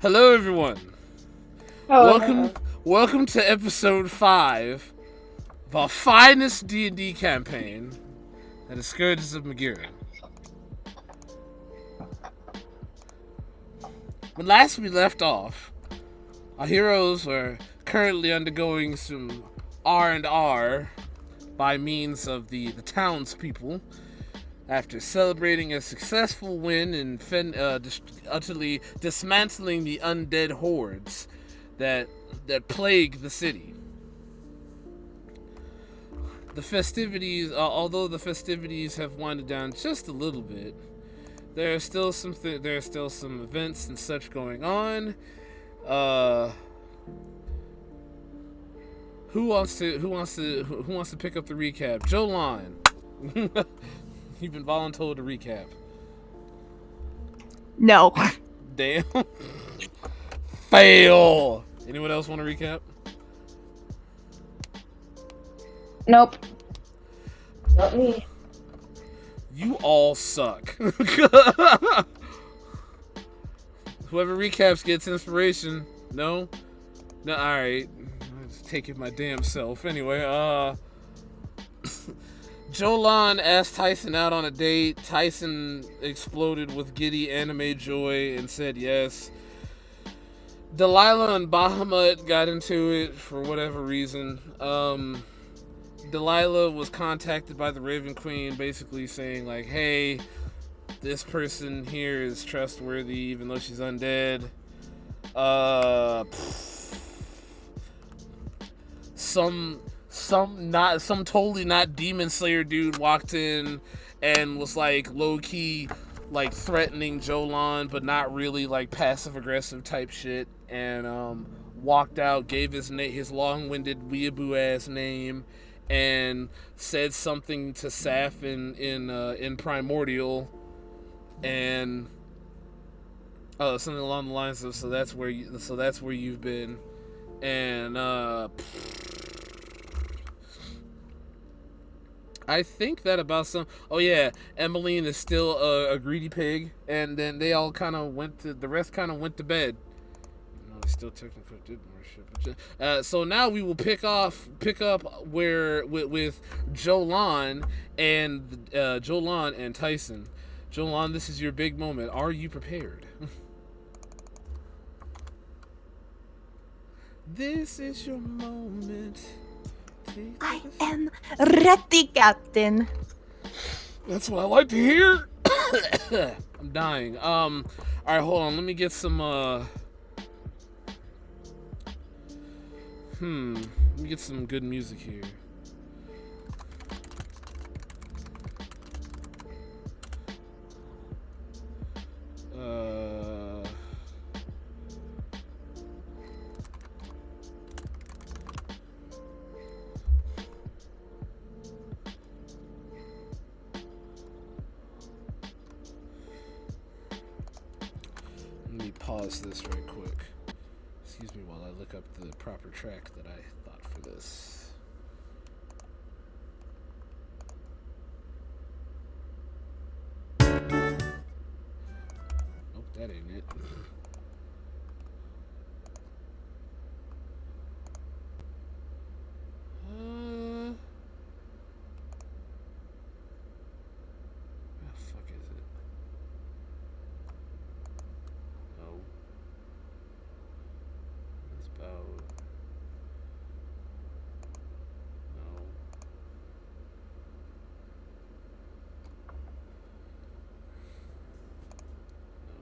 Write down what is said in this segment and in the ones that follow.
Hello, everyone. Oh, Welcome, welcome to episode 5 of our finest D&D campaign, that is Scourges of Magira. When last we left off, our heroes are currently undergoing some R&R by means of the townspeople after celebrating a successful win in utterly dismantling the undead hordes that plague the city. The festivities, although the festivities have winded down just a little bit, there are still some events and such going on. Uh, who wants to pick up the recap? Joe Lon. You've been voluntold to recap. no. Damn. Fail. Anyone else want to recap? Nope. Not me. You all suck. Whoever recaps gets inspiration. No? No, alright. I'm just taking my damn self. Anyway, Jolan asked Tyson out on a date. Tyson exploded with giddy anime joy and said yes. Delilah and Bahamut got into it for whatever reason. Delilah was contacted by the Raven Queen basically saying like, hey, this person here is trustworthy even though she's undead. Some totally not Demon Slayer dude walked in and was like low key like threatening Jolan but not really like passive aggressive type shit, and walked out, gave his long-winded weeaboo ass name, and said something to Saf in Primordial, and something along the lines of so that's where you've been, and I think that about some. Oh yeah, Emmeline is still a greedy pig, and then they all kind of the rest kind of went to bed. No, they still technically did more shit. So now we will pick up where with Jolan and Tyson. Jolan, this is your big moment. Are you prepared? This is your moment. I am ready, Captain. That's what I like to hear. I'm dying. All right, hold on. Let me get some. Let me get some good music here. Let me pause this right quick. Excuse me while I look up the proper track that I thought for this. Nope, that ain't it. Where the fuck is it? No. It's about. No. No.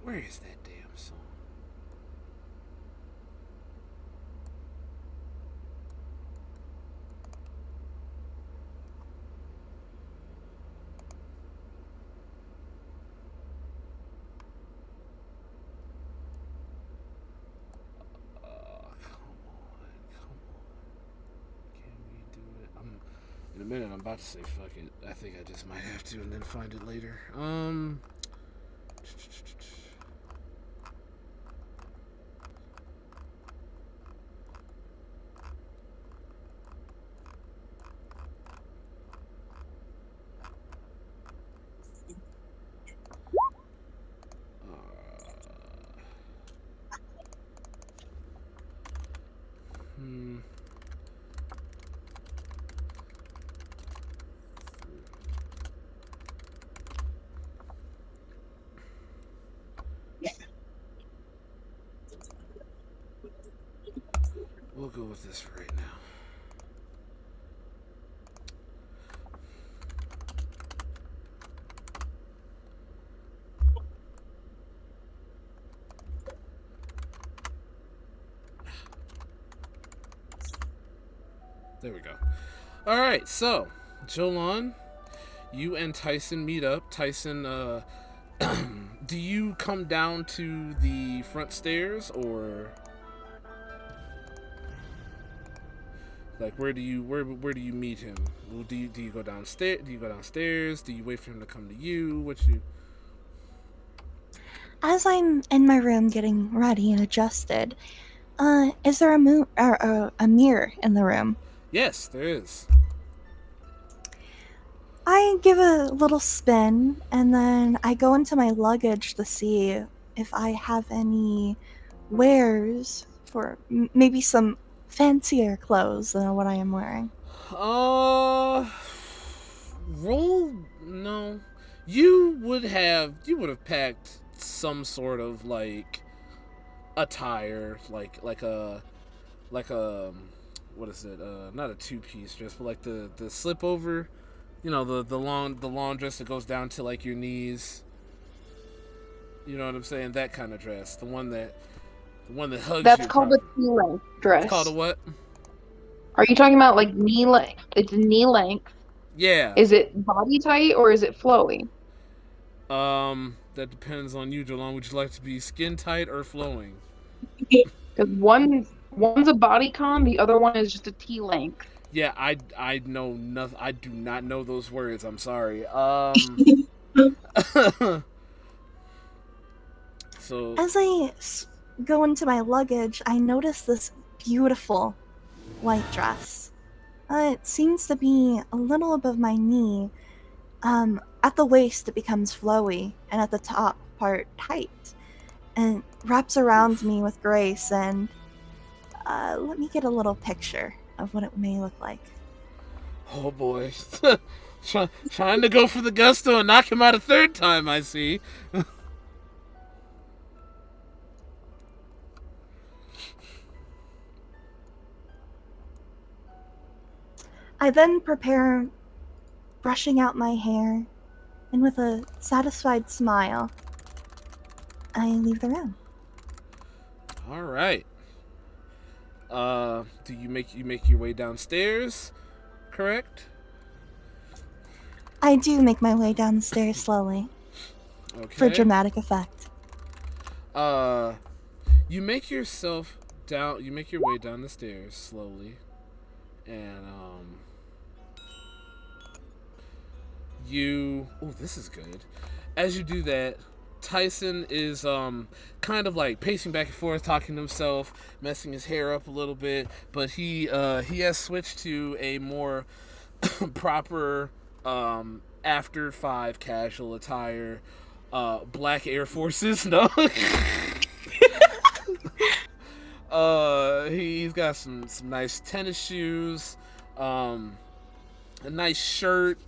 Where is that damn song? In a minute, I'm about to say fuck it. I think I just might have to and then find it later. We'll go with this for right now. There we go. All right, so Jolon, you and Tyson meet up. Tyson, do you come down to the front stairs or like where do you meet him? Do you go downstairs? Do you go downstairs? Do you wait for him to come to you? What you? As I'm in my room getting ready and adjusted, is there a mirror in the room? Yes, there is. I give a little spin, and then I go into my luggage to see if I have any wares for maybe some fancier clothes than what I am wearing. Roll no. You would have packed some sort of like attire, like a what is it? Not a 2-piece dress, but like the slip over, you know, the long dress that goes down to like your knees. You know what I'm saying? That kind of dress, the one that hugs That's you. called a knee-length dress. It's called a what? Are you talking about like knee length? It's knee length. Yeah. Is it body tight or is it flowy? That depends on you, Jolon. Would you like to be skin tight or flowing? Because one's a bodycon, the other one is just a T length. Yeah, I know nothing. I do not know those words. I'm sorry. So As I go into my luggage, I notice this beautiful white dress. It seems to be a little above my knee. At the waist, it becomes flowy, and at the top part, tight, and wraps around me with grace. And let me get a little picture of what it may look like. oh boy, trying to go for the gusto and knock him out a third time. I see. I then prepare brushing out my hair, and with a satisfied smile, I leave the room. All right. Do you make your way downstairs? Correct. I do make my way down the stairs slowly, Okay. for dramatic effect. You make yourself down. You make your way down the stairs slowly, and you. Oh, this is good. As you do that, Tyson is kind of like pacing back and forth, talking to himself, messing his hair up a little bit, but he has switched to a more proper after 5 casual attire, black Air Forces. No. He's got some nice tennis shoes, a nice shirt,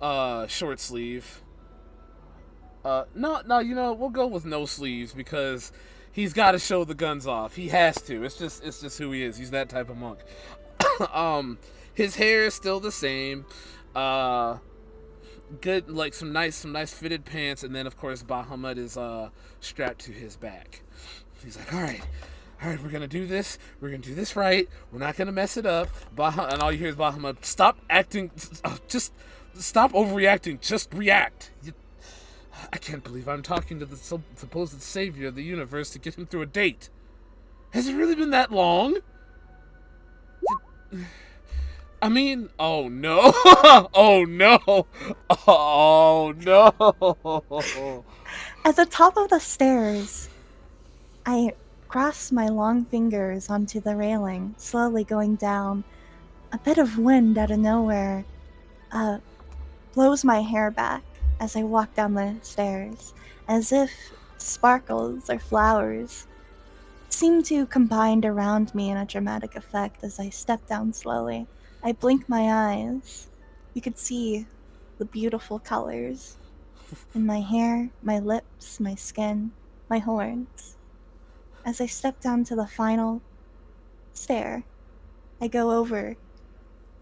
short sleeve. No, you know, we'll go with no sleeves because he's got to show the guns off. He has to. It's just who he is. He's that type of monk. His hair is still the same. good, like some nice fitted pants, and then of course Bahamut is strapped to his back. He's like, all right, we're gonna do this. We're gonna do this right. We're not gonna mess it up. And all you hear is Bahamut, stop acting. Just stop overreacting. Just react. I can't believe I'm talking to the supposed savior of the universe to get him through a date. Has it really been that long? I mean, oh no. Oh no. Oh no. At the top of the stairs, I grasp my long fingers onto the railing, slowly going down. A bit of wind out of nowhere blows my hair back as I walk down the stairs, as if sparkles or flowers seem to combine around me in a dramatic effect as I step down slowly. I blink my eyes. You could see the beautiful colors in my hair, my lips, my skin, my horns. As I step down to the final stair, I go over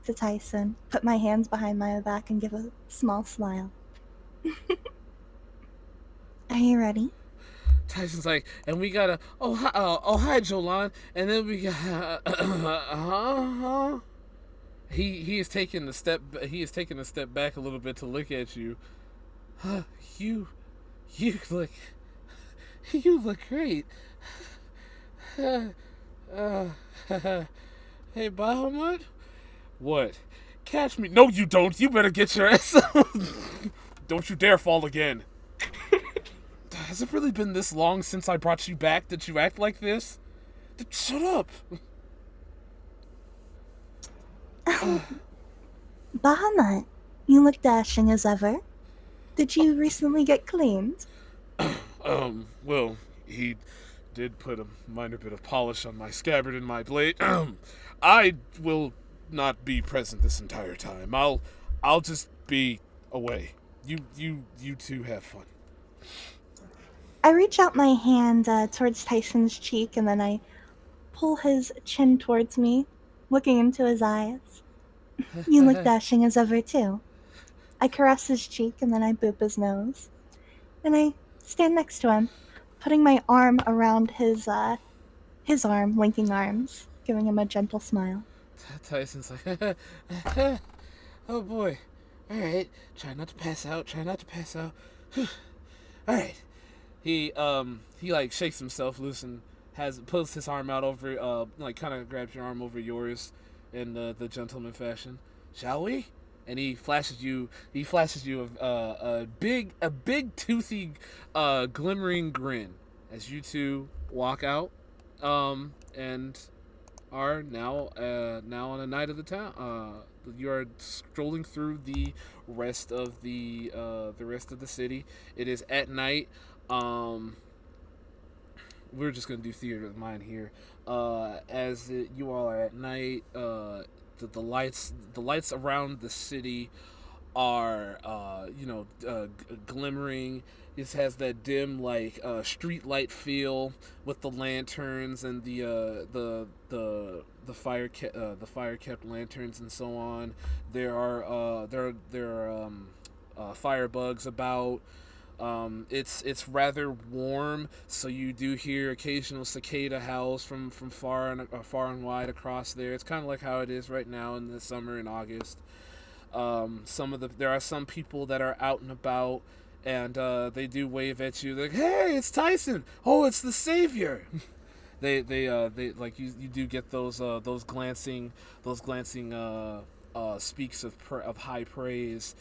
to Tyson, put my hands behind my back, and give a small smile. Are you ready? Tyson's like, and we gotta, hi, Jolan, and then we got, He is taking a step. He is taking a step back a little bit to look at you. You look, you look great. Hey, Bahamut, what? Catch me? No, you don't. You better get your ass. Don't you dare fall again. Has it really been this long since I brought you back that you act like this? Shut up. Bahamut, you look dashing as ever. Did you recently get cleaned? Well, he did put a minor bit of polish on my scabbard and my blade. I will not be present this entire time. I'll just be away. You two have fun. I reach out my hand towards Tyson's cheek, and then I pull his chin towards me, looking into his eyes. You look dashing as ever, too. I caress his cheek, and then I boop his nose. And I stand next to him, putting my arm around his arm, linking arms, giving him a gentle smile. Tyson's like, oh boy. Alright, try not to pass out, Alright. He like shakes himself loose and pulls his arm out over, like kind of grabs your arm over yours in the gentleman fashion. Shall we? And he flashes you a big toothy, glimmering grin as you two walk out, and are now on a night of the town. You are strolling through the rest of the city. It is at night. We're just gonna do theater of mind here. You all are at night, the lights around the city are glimmering. It has that dim street light feel with the lanterns and the fire kept lanterns and so on. There are firebugs about. It's rather warm, so you do hear occasional cicada howls from far and wide across there. It's kind of like how it is right now in the summer in August. There are some people that are out and about, and they do wave at you. They're like, "Hey, it's Tyson! Oh, it's the savior!" they like you do get those glancing speaks of high praise.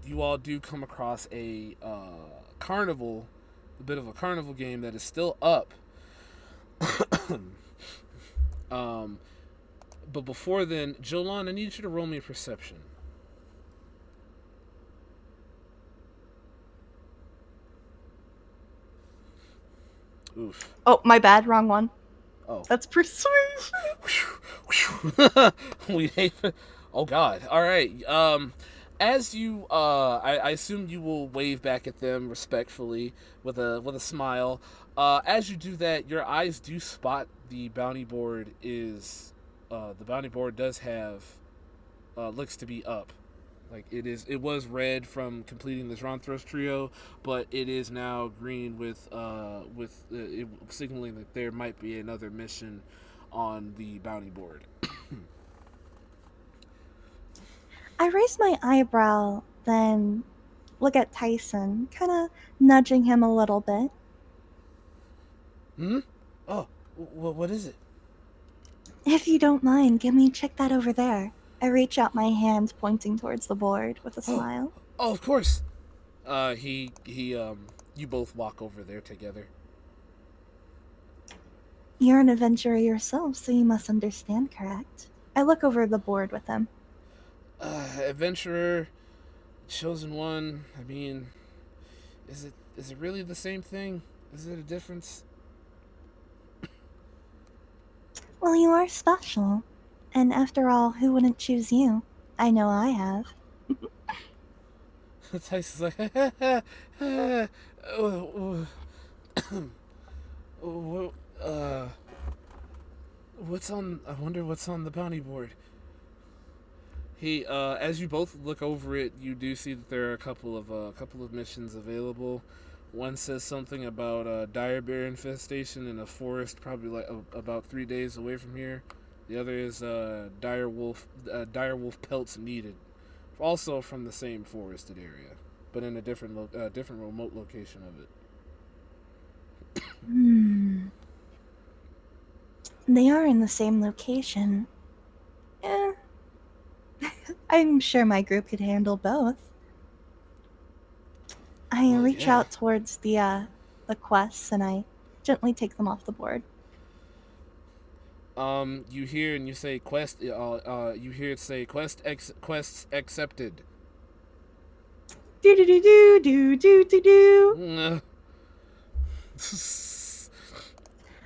You all do come across a carnival, a bit of a carnival game that is still up. But before then, Jolan, I need you to roll me a perception. Oof. Oh, my bad, wrong one. Oh. That's persuasion. Oh God. All right. As you, I assume you will wave back at them respectfully with a smile. As you do that, your eyes do spot the bounty board does have looks to be up. Like it was red from completing the Dronthros trio, but it is now green with it signaling that there might be another mission on the bounty board. I raise my eyebrow, then look at Tyson, kind of nudging him a little bit. Hmm. Oh, what is it? If you don't mind, give me check that over there. I reach out my hand, pointing towards the board with a smile. Oh, of course. You both walk over there together. You're an adventurer yourself, so you must understand, correct? I look over the board with him. Adventurer, chosen one. I mean, is it really the same thing? Is it a difference? Well, you are special. And after all, who wouldn't choose you? I know I have. Tyson's like, what's on? I wonder what's on the bounty board. He, as you both look over it, you do see that there are a couple of missions available. One says something about a dire bear infestation in a forest, probably like about 3 days away from here. The other is dire wolf pelts needed, also from the same forested area, but in a different remote location of it. They are in the same location. I'm sure my group could handle both. I reach out towards the quests and I gently take them off the board. You hear and you say quest. You hear it say quests accepted. Do do do do do do do.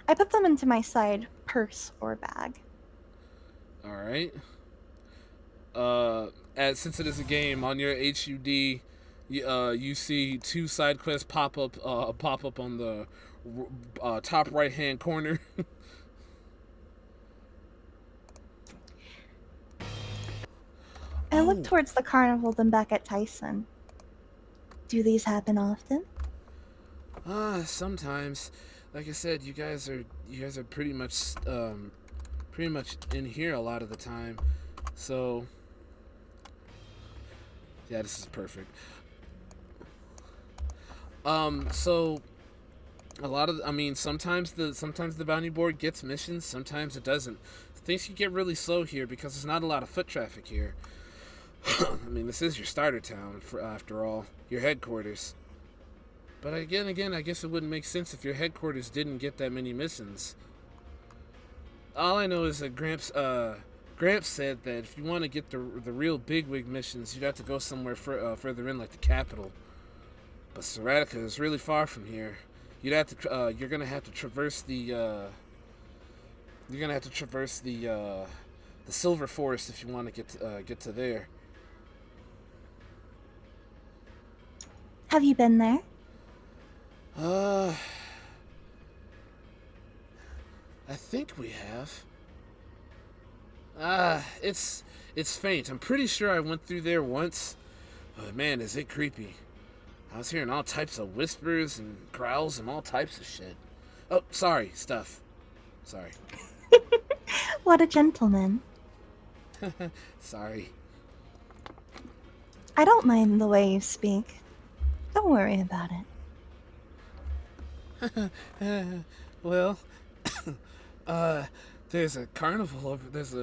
I put them into my side purse or bag. All right. Since it is a game on your HUD, you see 2 side quests pop up on the top right hand corner. I look towards the carnival, then back at Tyson. Do these happen often? Sometimes. Like I said, you guys are pretty much in here a lot of the time. So yeah, this is perfect. So sometimes the bounty board gets missions, sometimes it doesn't. Things can get really slow here because there's not a lot of foot traffic here. I mean, this is your starter town, after all, your headquarters. But again, I guess it wouldn't make sense if your headquarters didn't get that many missions. All I know is that Gramps said that if you want to get the real bigwig missions, you'd have to go somewhere further in, like the capital. But Seratica is really far from here. You're gonna have to traverse the Silver Forest if you want to get to there. Have you been there? I think we have. It's faint. I'm pretty sure I went through there once. But man, is it creepy. I was hearing all types of whispers and growls and all types of shit. Oh, sorry, stuff. Sorry. What a gentleman. Sorry. I don't mind the way you speak. Don't worry about it. Well, there's a carnival over. There's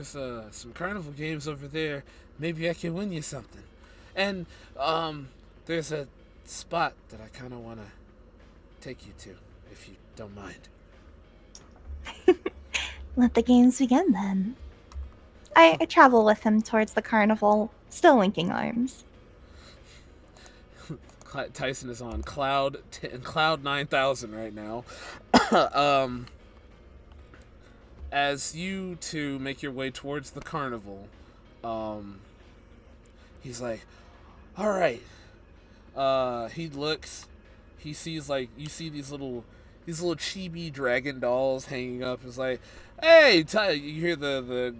some carnival games over there. Maybe I can win you something. And there's a spot that I kind of want to take you to, if you don't mind. Let the games begin then. I travel with him towards the carnival, still linking arms. Tyson is on cloud 9,000 right now. As you two make your way towards the carnival, he's like, "All right." He looks. He sees, like, you see these little chibi dragon dolls hanging up. It's like, "Hey!" You hear the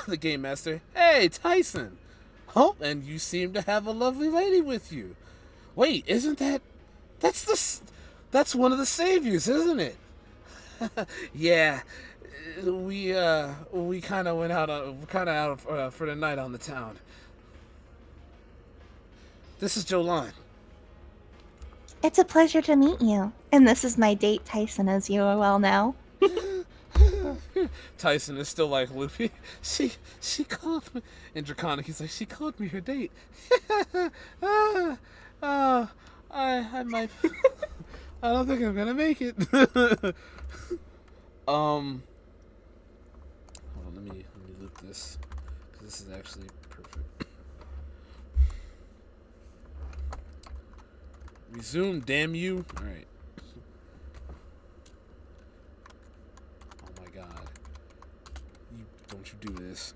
The game master. Hey, Tyson. Oh, and you seem to have a lovely lady with you. Wait, isn't that... That's one of the saviors, isn't it? Yeah, we kind of went out for the night on the town. This is Jolan. It's a pleasure to meet you. And this is my date, Tyson, as you well know. Tyson is still like loopy. She called me. And Draconic, he's like, she called me her date. I might. I don't think I'm gonna make it. Hold on, let me loop this because this is actually perfect. Resume, damn you! All right. Oh my god! Don't you do this?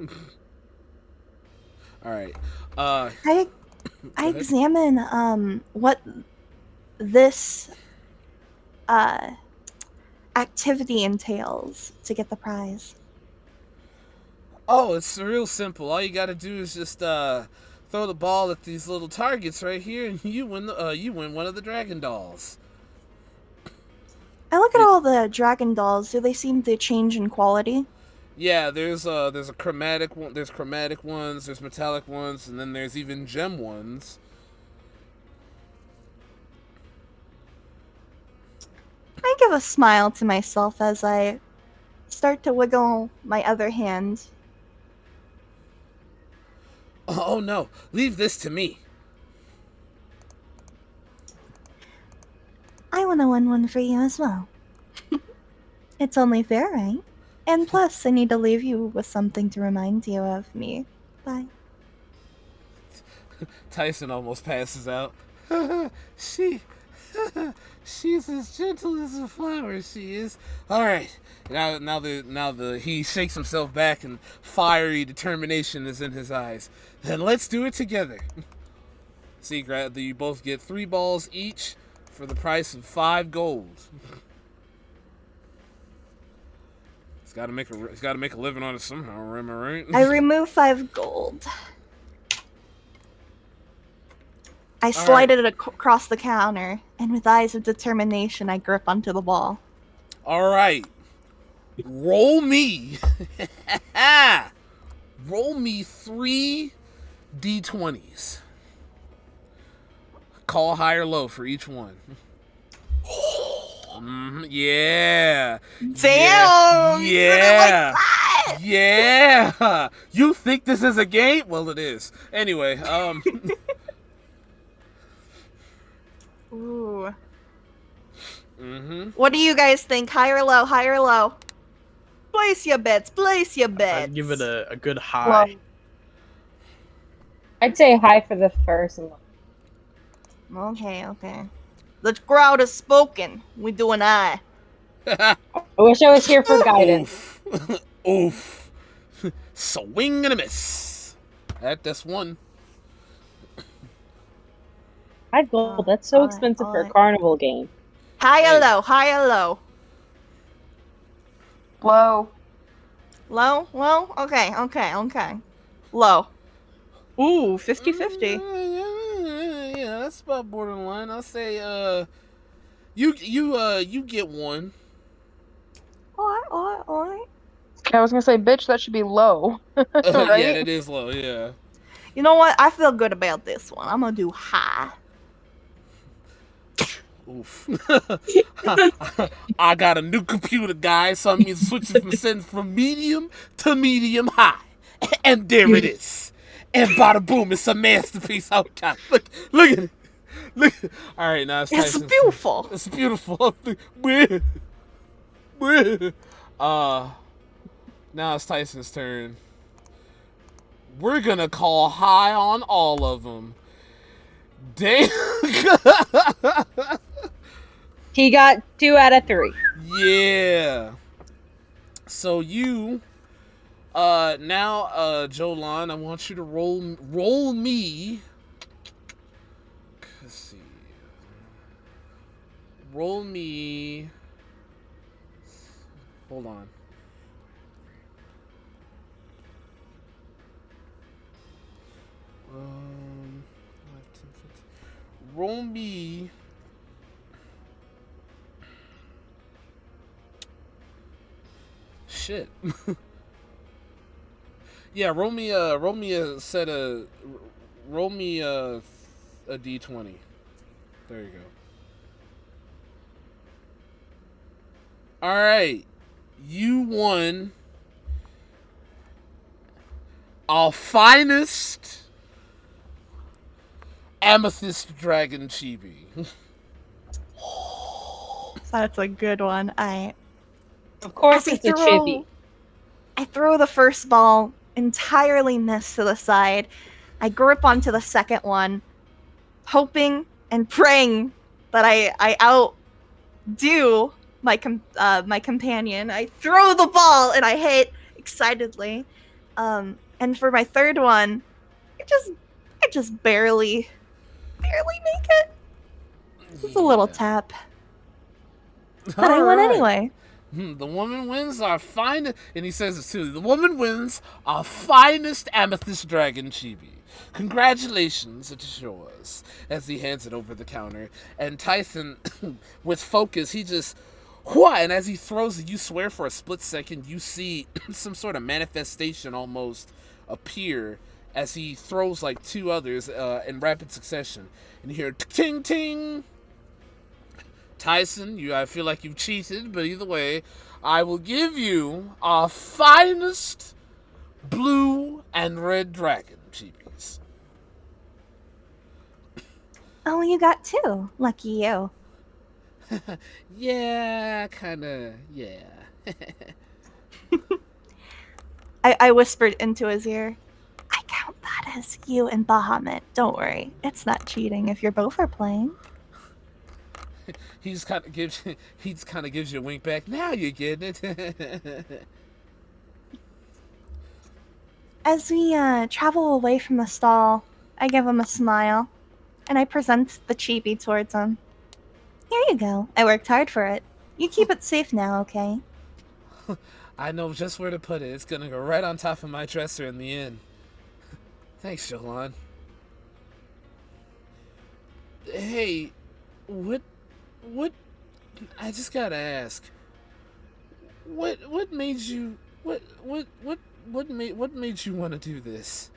All right. I examine what this activity entails to get the prize. Oh, it's real simple. All you gotta do is just throw the ball at these little targets right here, and you win. You win one of the dragon dolls. I look at all the dragon dolls. Do they seem to change in quality? Yeah, there's a chromatic one. There's chromatic ones. There's metallic ones, and then there's even gem ones. I give a smile to myself as I start to wiggle my other hand. Oh no! Leave this to me. I want to win one for you as well. It's only fair, right? And plus, I need to leave you with something to remind you of me. Bye. Tyson almost passes out. She's as gentle as a flower. She is. All right. He shakes himself back, and fiery determination is in his eyes. Then let's do it together. See, you both get 3 balls each for the price of 5 gold. He's got to make a living on it somehow. Am I right? I remove 5 gold. I slide it across the counter, and with eyes of determination, I grip onto the ball. All right. Roll me. Roll me 3 d20s. Call high or low for each one. Yeah. Damn! Yeah. Yeah. You think this is a game? Well, it is. Anyway, Ooh. What do you guys think? High or low? High or low? Place your bets. Place your bets. I'd give it a good high. Well, I'd say high for the first one. Okay. The crowd has spoken. We do an eye. I wish I was here for guidance. Oof. Swing and a miss. That's one. 5 gold, that's so expensive for a carnival game. High or low? High or low? low. Low? Low? Okay. Low. Ooh, 50-50. Yeah, that's about borderline. I'll say you get one. Alright. I was gonna say, bitch, that should be low. Yeah, Right? it is low, yeah. You know what? I feel good about this one. I'm gonna do high. Oof. I got a new computer, guys, so I'm switching from medium to medium high. And there it is. And bada boom, it's a masterpiece. Oh god, look at it. Look. All right, now it's It's beautiful. It's beautiful. Now it's Tyson's turn. We're gonna call high on all of them. Damn. He got 2 out of 3. Yeah. So you, now, Jolan, I want you to roll me. Let's see. Roll me. Hold on. roll me. Shit. Yeah, roll me a d20. There you go. All right, you won our finest amethyst dragon chibi. That's a good one. Of course, As it's a chibi. I throw the first ball, entirely miss to the side. I grip onto the second one, hoping and praying that I outdo my companion. I throw the ball and I hit excitedly. And for my third one, I just barely make it. Just a little tap. But I won anyway. The woman wins our finest, and he says it too. The woman wins our finest amethyst dragon chibi. Congratulations, it is yours. As he hands it over the counter, and Tyson, with focus, he just, whooah, and as he throws it, you swear for a split second, you see some sort of manifestation almost appear as he throws like two others in rapid succession, and you hear ting ting. Tyson, I feel like you've cheated, but either way, I will give you our finest blue and red dragon chibis. Oh, you got two. Lucky you. Yeah, kinda, yeah. I whispered into his ear. I count that as you and Bahamut. Don't worry. It's not cheating if you're both are playing. He kind of gives you a wink back. Now you're getting it. As we travel away from the stall, I give him a smile, and I present the chibi towards him. Here you go. I worked hard for it. You keep it safe now, okay? I know just where to put it. It's gonna go right on top of my dresser in the inn. Thanks, Jolan. Hey, what? I just gotta ask. What made you? What made you want to do this?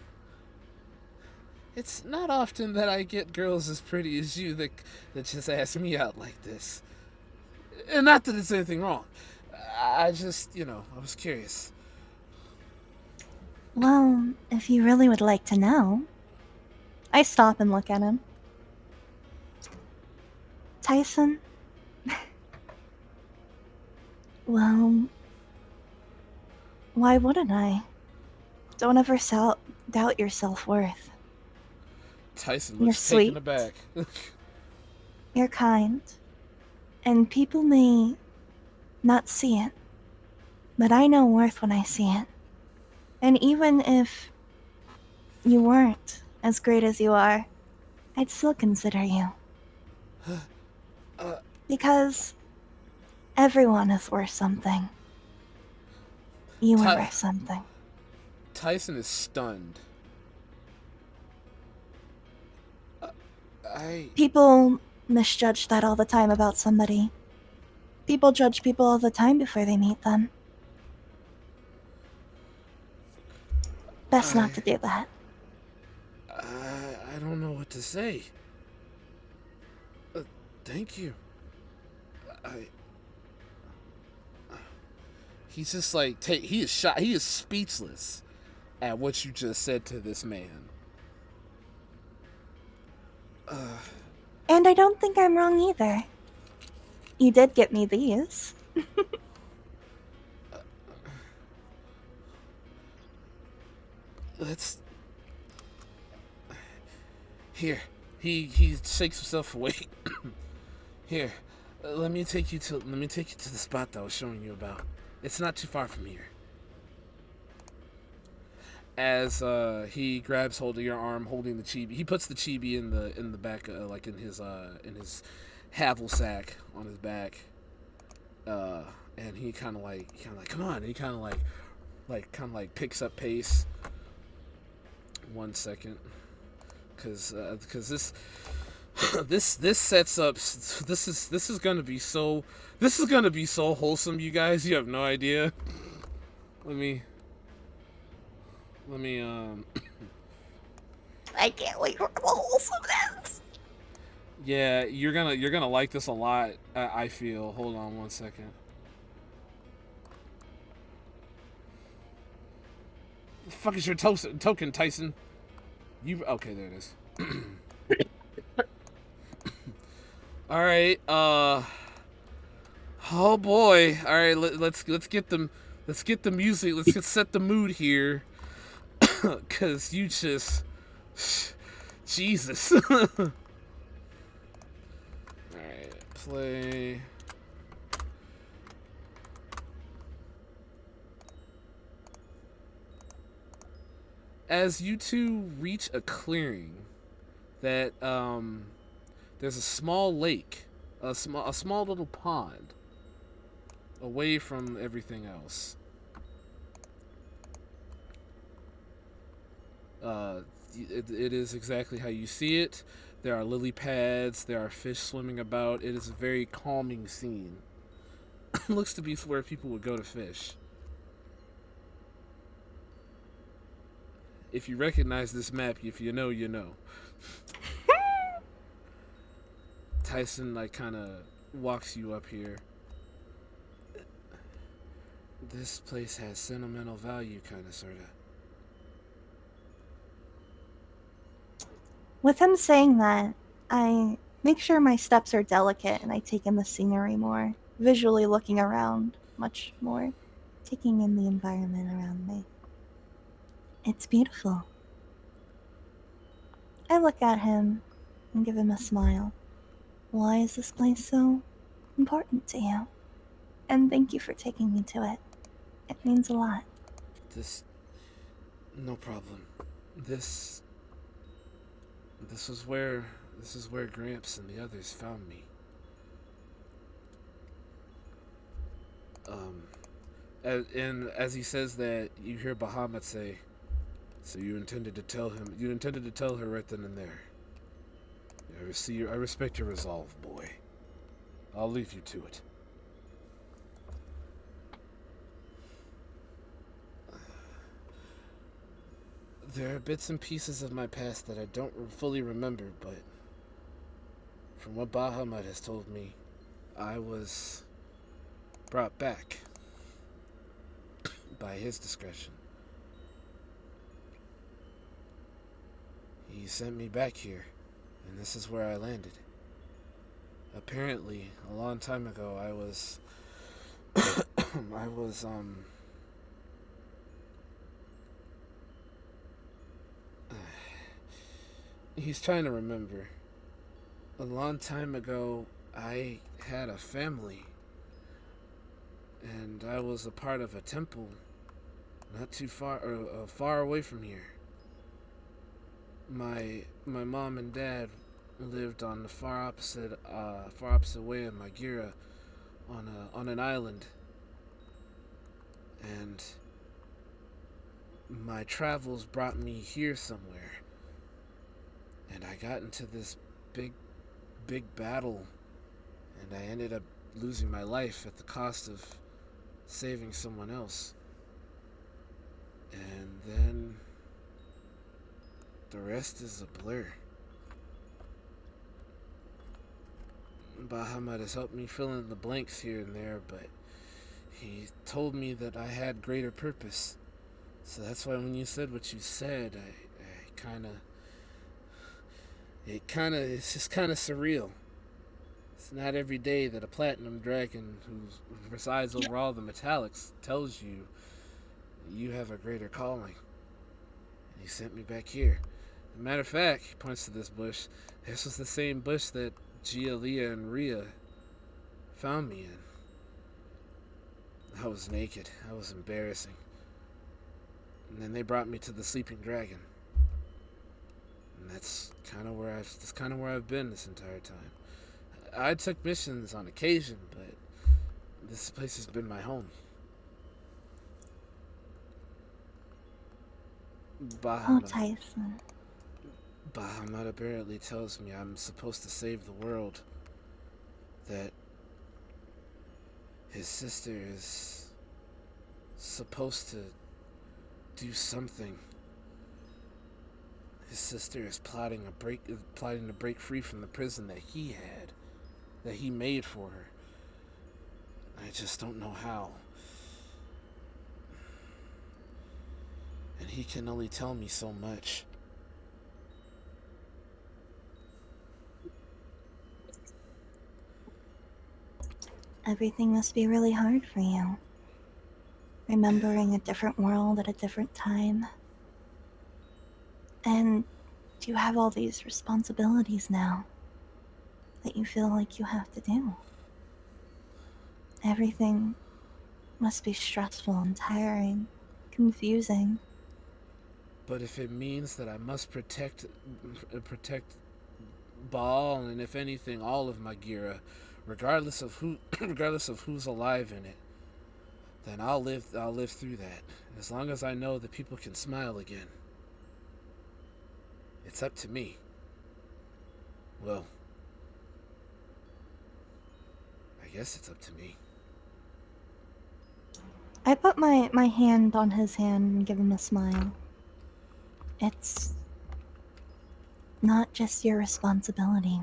It's not often that I get girls as pretty as you that just ask me out like this. And not that it's anything wrong. I just, I was curious. Well, if you really would like to know. I stop and look at him. Tyson? Well, why wouldn't I? Don't ever doubt your self-worth. Tyson You're looks taken sweet. aback. You're kind. And people may not see it, but I know worth when I see it. And even if you weren't as great as you are, I'd still consider you. Because everyone is worth something. You are worth something. Tyson is stunned. People misjudge that all the time about somebody. People judge people all the time before they meet them. Best not to do that. I don't know what to say. Thank you. He's just like, he is shocked. He is speechless at what you just said to this man. And I don't think I'm wrong either. You did get me these. Let's... Here. He shakes himself awake. Here. Let me take you to the spot that I was showing you about. It's not too far from here. As he grabs hold of your arm, holding the chibi, he puts the chibi in the back, like in his havel sack on his back, and he kind of like come on. He kind of like picks up pace. 1 second, because this this sets up. This is gonna be so. This is gonna be so wholesome, you guys. You have no idea. Let me. I can't wait for the wholesomeness. Yeah, you're gonna like this a lot. I feel. Hold on one second. The fuck is your token, Tyson? You okay? There it is. All right. Oh boy. All right. Let's get them. Let's get the music. Let's set the mood here. Cause you just. Jesus. All right. Play. As you two reach a clearing, that there's a small lake, a small little pond, away from everything else. It is exactly how you see it. There are lily pads. There are fish swimming about. It is a very calming scene. It looks to be where people would go to fish. If you recognize this map, if you know, you know. Tyson, like, kind of walks you up here. This place has sentimental value, kind of, sort of. With him saying that, I make sure my steps are delicate and I take in the scenery more, visually looking around much more, taking in the environment around me. It's beautiful. I look at him and give him a smile. Why is this place so important to you? And thank you for taking me to it. It means a lot. No problem. This is where Gramps and the others found me. And as he says that, you hear Bahamut say, "So you intended to tell her right then and there. I respect your resolve, boy. I'll leave you to it." There are bits and pieces of my past that I don't fully remember, but from what Bahamut has told me, I was brought back by his discretion. He sent me back here, and this is where I landed. Apparently, a long time ago, I was he's trying to remember. A long time ago, I had a family, and I was a part of a temple not too far, or far away from here. My mom and dad lived on the far opposite way of Magira, on an island, and my travels brought me here somewhere, and I got into this big battle, and I ended up losing my life at the cost of saving someone else. And then the rest is a blur. Bahamut has helped me fill in the blanks here and there, but he told me that I had greater purpose. So that's why when you said what you said, it's just kind of surreal. It's not every day that a platinum dragon who presides over all the metallics tells you you have a greater calling. And he sent me back here. As a matter of fact, he points to this bush. This was the same bush that Gia, Leah, and Rhea found me in. I was naked. I was embarrassing. And then they brought me to the sleeping dragon. And that's kind of where I've been this entire time. I took missions on occasion, but this place has been my home. Oh, Tyson. Bahamut apparently tells me I'm supposed to save the world. That his sister is supposed to do something. His sister is plotting to break free from the prison that he made for her. I just don't know how. And he can only tell me so much. Everything must be really hard for you. Remembering a different world at a different time. And you have all these responsibilities now that you feel like you have to do. Everything must be stressful and tiring, confusing. But if it means that I must protect Baal, and if anything, all of Magira, regardless of who's alive in it, then I'll live through that. As long as I know that people can smile again. It's up to me. Well, I guess it's up to me. I put my hand on his hand and give him a smile. It's not just your responsibility.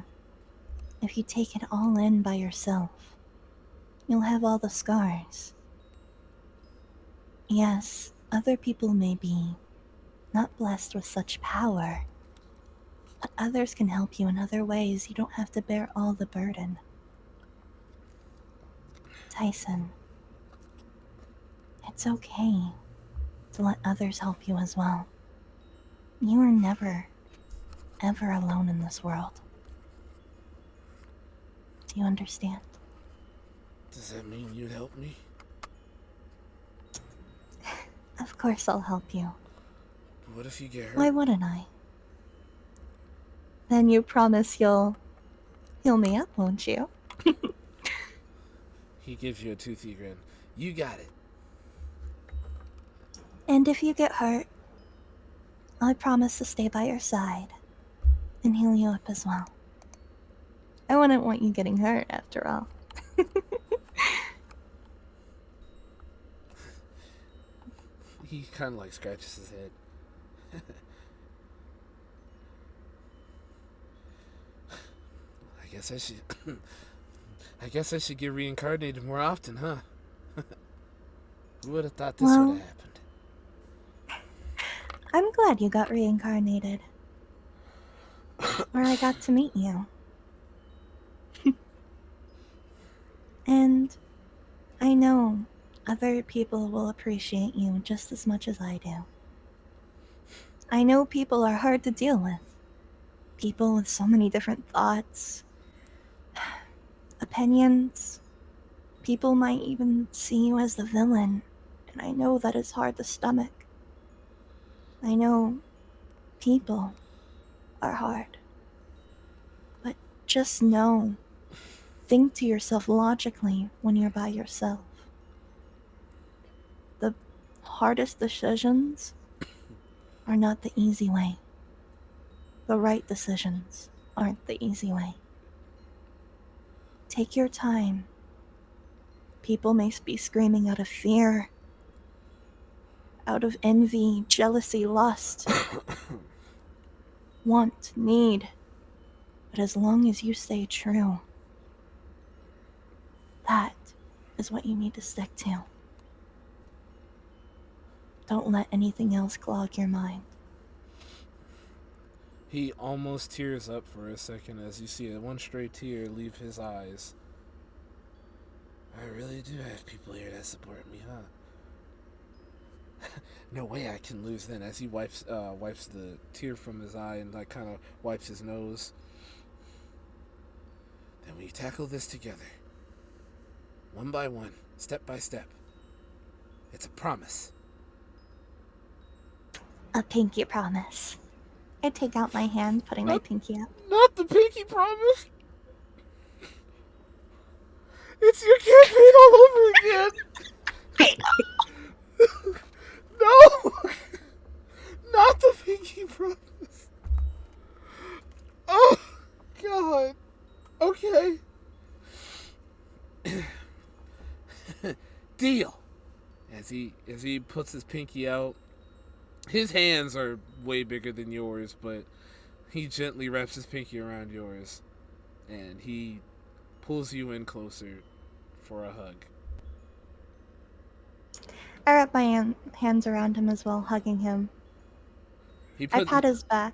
If you take it all in by yourself, you'll have all the scars. Yes, other people may be not blessed with such power, but others can help you in other ways. You don't have to bear all the burden. Tyson, it's okay to let others help you as well. You are never, ever alone in this world. Do you understand? Does that mean you'd help me? Of course I'll help you. What if you get hurt? Why wouldn't I? Then you promise you'll heal me up, won't you? He gives you a toothy grin. You got it. And if you get hurt, I promise to stay by your side and heal you up as well. I wouldn't want you getting hurt, after all. He kind of like scratches his head. I guess I should get reincarnated more often, huh? Who would have thought this would have happened? I'm glad you got reincarnated. Where I got to meet you. And I know other people will appreciate you just as much as I do. I know people are hard to deal with. People with so many different thoughts, opinions. People might even see you as the villain, and I know that is hard to stomach. I know people are hard. But just know, think to yourself logically when you're by yourself. The hardest decisions are not the easy way. The right decisions aren't the easy way. Take your time. People may be screaming out of fear, out of envy, jealousy, lust, want, need. But as long as you stay true, that is what you need to stick to. Don't let anything else clog your mind. He almost tears up for a second as you see one stray tear leave his eyes. I really do have people here that support me, huh? No way I can lose then, as he wipes the tear from his eye and like kind of wipes his nose. Then we tackle this together. One by one, step by step. It's a promise. A pinky promise. I take out my hand, putting my pinky up. Not the pinky promise. It's your campaign all over again. No, not the pinky promise. Okay. Deal. As he puts his pinky out, his hands are way bigger than yours, but he gently wraps his pinky around yours, and he pulls you in closer for a hug. I wrap my hands around him as well, hugging him. I pat his back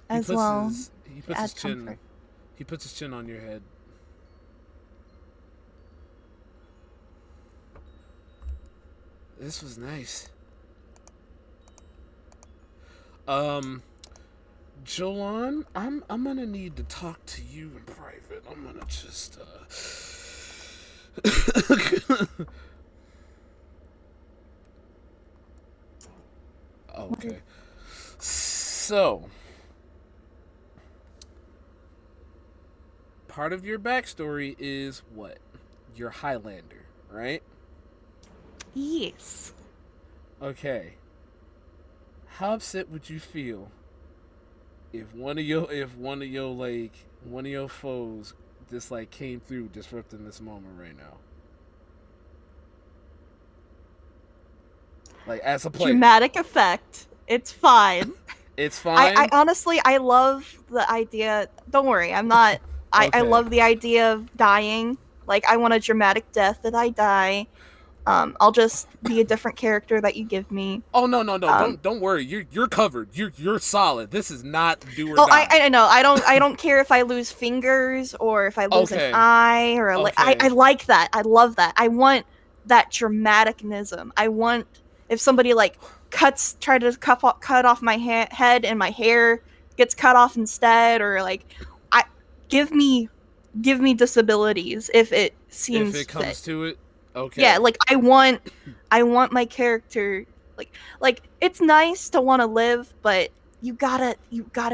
as well. He puts his chin. He puts his chin on your head. This was nice. Jolan, I'm gonna need to talk to you in private. I'm gonna just Okay. So, part of your backstory is what? You're Highlander, right? Yes. Okay. How upset would you feel if one of your foes just like came through disrupting this moment right now? Like as a player. Dramatic effect. It's fine. It's fine. I honestly I love the idea. Don't worry, I'm not. I love the idea of dying. Like I want a dramatic death that I die. I'll just be a different character that you give me. Oh no! Don't worry. You're covered. You're solid. This is not do or die. I know. I don't care if I lose fingers or if I lose an eye or I like that. I love that. I want that dramaticnism. I want if somebody like try to cut off my head and my hair gets cut off instead, or like give me disabilities if it seems if it comes fit. to it. Okay. Yeah, like I want my character like it's nice to want to live, but you gotta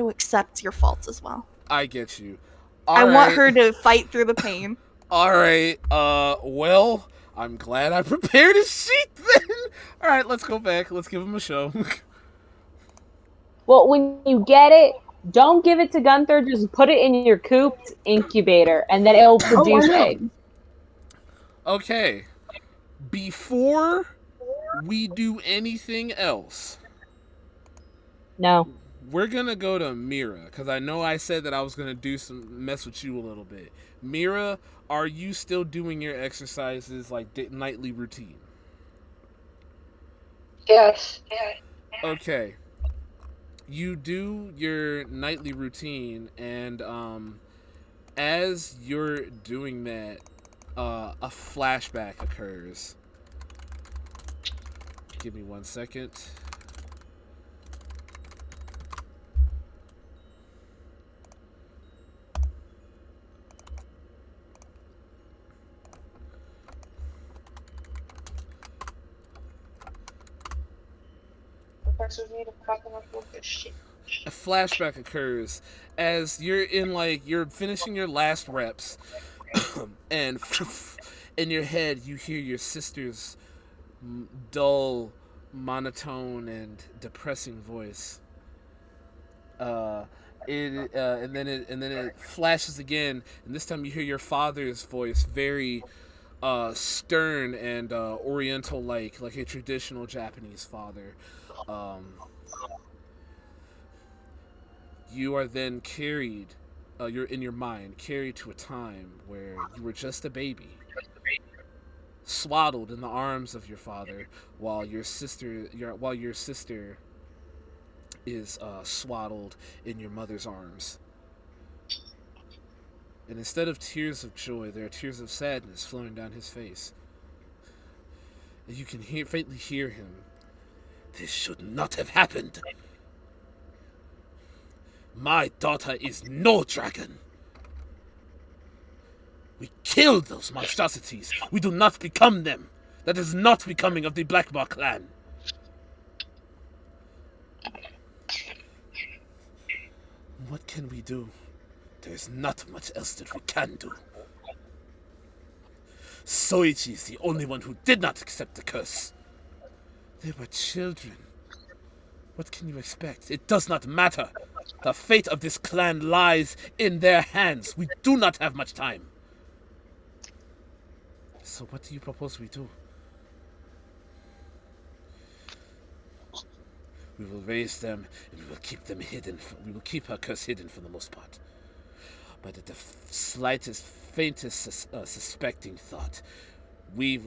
accept your faults as well. I get you. I want her to fight through the pain. All right. Well, I'm glad I prepared a sheet then. All right, let's go back. Let's give him a show. Well, when you get it, don't give it to Gunther. Just put it in your cooped incubator, and then it'll produce eggs. Okay. Before we do anything else, no, we're gonna go to Mira because I know I said that I was gonna mess with you a little bit. Mira, are you still doing your exercises like nightly routine? Yes. Okay. You do your nightly routine, and as you're doing that, a flashback occurs. Give me 1 second. A flashback occurs as you're finishing your last reps, and in your head you hear your sister's dull, monotone, and depressing voice. And then it flashes again, and this time you hear your father's voice, very stern and oriental, like a traditional Japanese father. You are then carried, you're in your mind carried to a time where you were just a baby, swaddled in the arms of your father, while your sister is swaddled in your mother's arms. And instead of tears of joy, there are tears of sadness flowing down his face. And you can faintly hear him. This should not have happened. My daughter is no dragon. We killed those monstrosities. We do not become them. That is not becoming of the Blackbar clan. What can we do? There is not much else that we can do. Soichi is the only one who did not accept the curse. They were children. What can you expect? It does not matter. The fate of this clan lies in their hands. We do not have much time. So what do you propose we do? We will raise them, and we will keep them hidden. We will keep her curse hidden for the most part. But at the slightest, faintest suspecting thought, I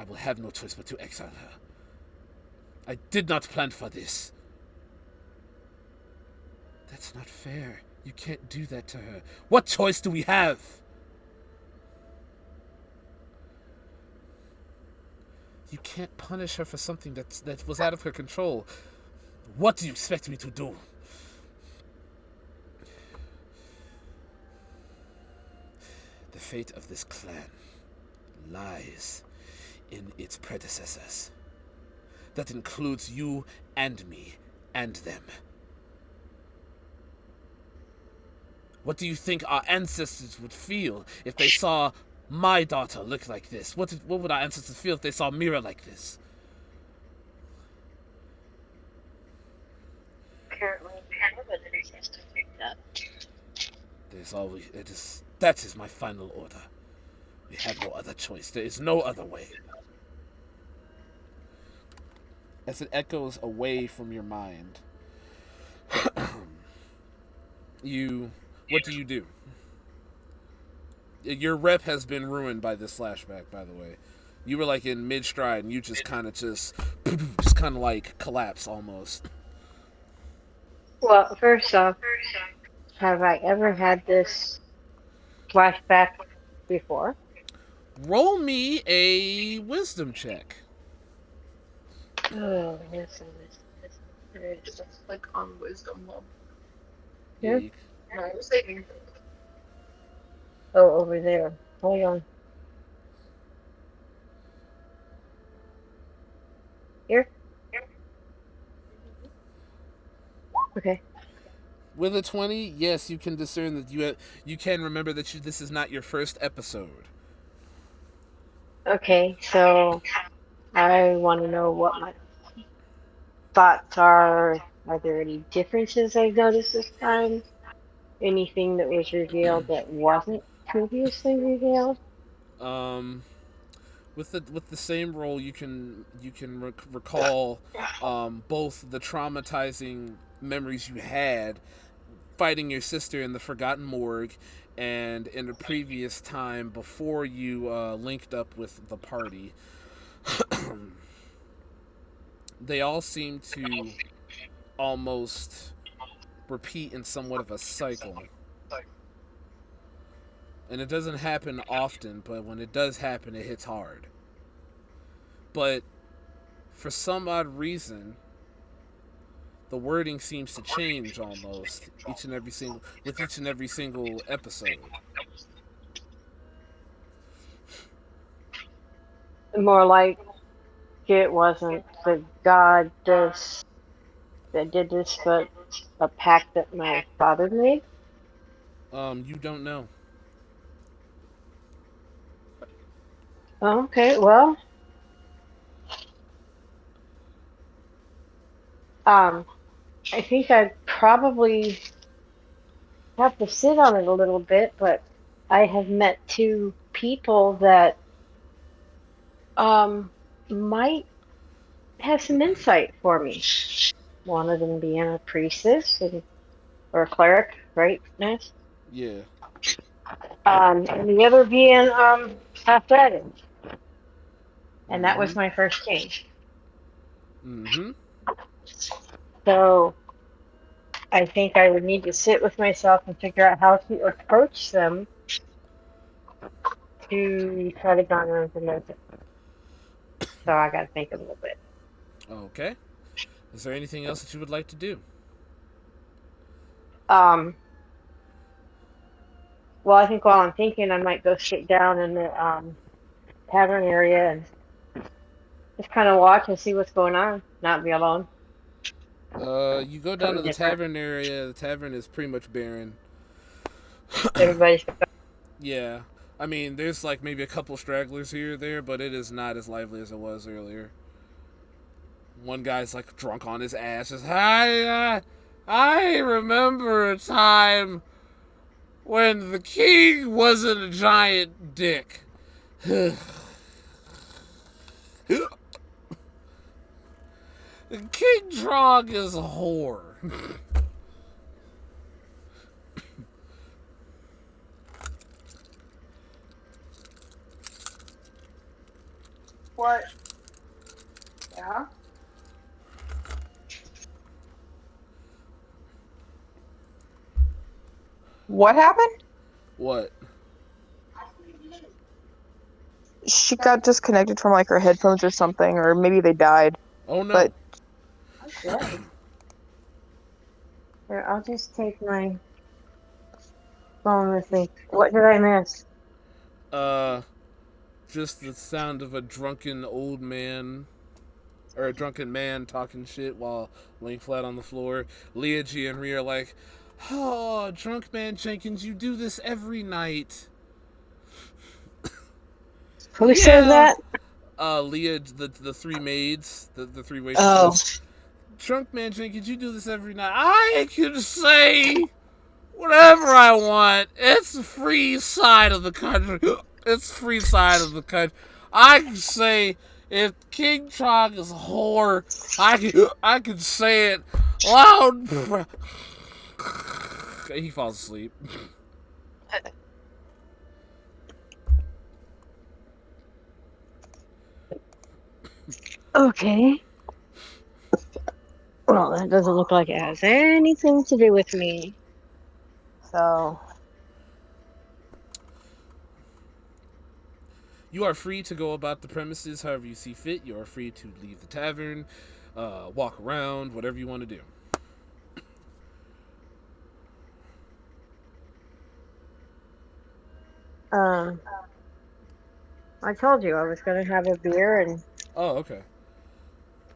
will have no choice but to exile her. I did not plan for this. That's not fair. You can't do that to her. What choice do we have? You can't punish her for something that was out of her control. What do you expect me to do? The fate of this clan lies in its predecessors. That includes you and me and them. What do you think our ancestors would feel if they saw my daughter look like this? What would our ancestors feel if they saw Mira like this? Apparently, we have an ancestor like that. That is my final order. We have no other choice. There is no other way. As it echoes away from your mind, what do you do? Your rep has been ruined by this flashback, by the way. You were like in mid-stride and you just kind of like collapse almost. Well, first off, have I ever had this flashback before? Roll me a wisdom check. Oh, yes, It's just like on wisdom level. Yeah. No, I was thinking. Oh, over there. Hold on. Here? Okay. With a 20, yes, you can discern that you can remember that this is not your first episode. Okay, so I want to know what my thoughts are. Are there any differences I've noticed this time? Anything that was revealed that wasn't previously revealed? With the same role, you can recall both the traumatizing memories you had fighting your sister in the Forgotten Morgue, and in a previous time before you linked up with the party. They all seem to almost repeat in somewhat of a cycle. And it doesn't happen often, but when it does happen, it hits hard. But for some odd reason, the wording seems to change almost with each and every single episode. More like it wasn't the god that did this, but a pact that my father made. You don't know. Okay, well, I think I'd probably have to sit on it a little bit, but I have met two people that might have some insight for me. One of them being a priestess or a cleric, right, Ness? Yeah. And the other being athletic. And that was my first change. Mm-hmm. So I think I would need to sit with myself and figure out how to approach them to try to garner information. So I got to think a little bit. Okay. Is there anything else that you would like to do? Well, I think while I'm thinking, I might go sit down in the tavern area and just kind of watch and see what's going on. Not be alone. You go down to the tavern area. The tavern is pretty much barren. Everybody's. Yeah. I mean, there's like maybe a couple stragglers here or there, but it is not as lively as it was earlier. One guy's like drunk on his ass, just hi, I remember a time when the king wasn't a giant dick. The King Trog is a whore. What? Yeah. What happened? What? She got disconnected from like her headphones or something, or maybe they died. Oh no. But Good. Here, I'll just take my phone with me. What did I miss? Just the sound of a drunken old man, or a drunken man talking shit while laying flat on the floor. Leah G and Rhea are like, "Oh, drunk man Jenkins, you do this every night." Who said that? Leah, the three maids, the three Oh. waitresses. Drunk man Jenkins, you do this every night. I can say whatever I want. It's the free side of the country. It's free side of the country. I can say if King Trog is a whore, I can say it loud. He falls asleep. Okay. Well, that doesn't look like it has anything to do with me. So, You are free to go about the premises however you see fit. You are free to leave the tavern, walk around, whatever you want to do. I told you I was going to have a beer and Oh, okay.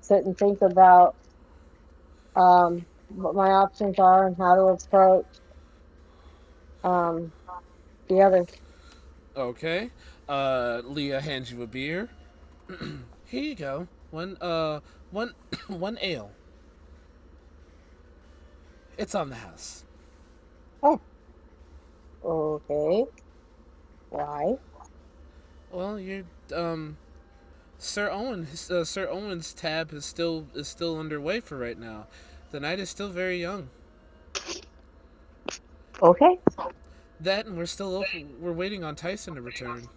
sit and think about what my options are and how to approach um, the others. Okay. Leah hands you a beer. Here you go. One one ale. It's on the house. Oh, okay. Why? Well, you're Sir Owen's tab is still underway for right now. The night is still very young. Okay. That and we're still open. We're waiting on Tyson to return.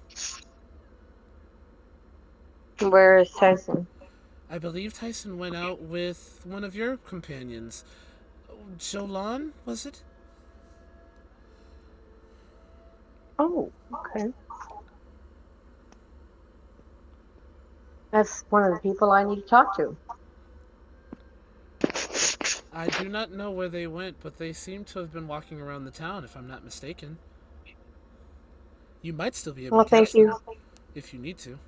Where is Tyson? I believe Tyson went out with one of your companions. Jolan, was it? Oh, okay. That's one of the people I need to talk to. I do not know where they went, but they seem to have been walking around the town, if I'm not mistaken. You might still be able Well, to catch thank you. them if you need to.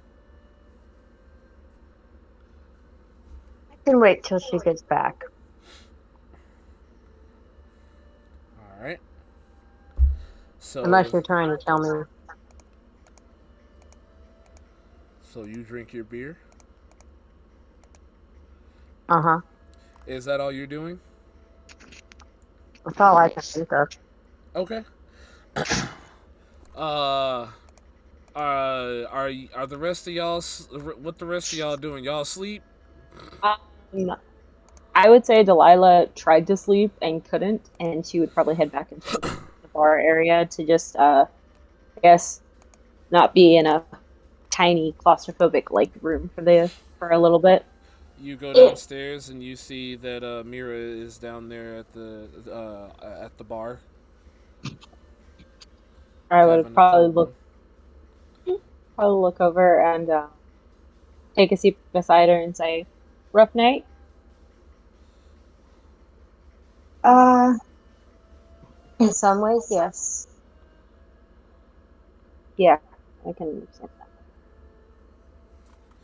I can wait till she gets back. All right. So, Unless you're trying to tell me. so you drink your beer. Uh-huh. Is that all you're doing? That's all I can think of. Okay. Uh, are the rest of y'all? What the rest of y'all doing? Y'all asleep? Um, I would say Delilah tried to sleep and couldn't, and she would probably head back into the bar area to just, I guess, not be in a tiny claustrophobic like room for a little bit. You go downstairs and you see that Mira is down there at the bar. I would Having a probably cold one. look over and take a seat beside her and say, "Rough night." In some ways, yes. Yeah, I can understand that.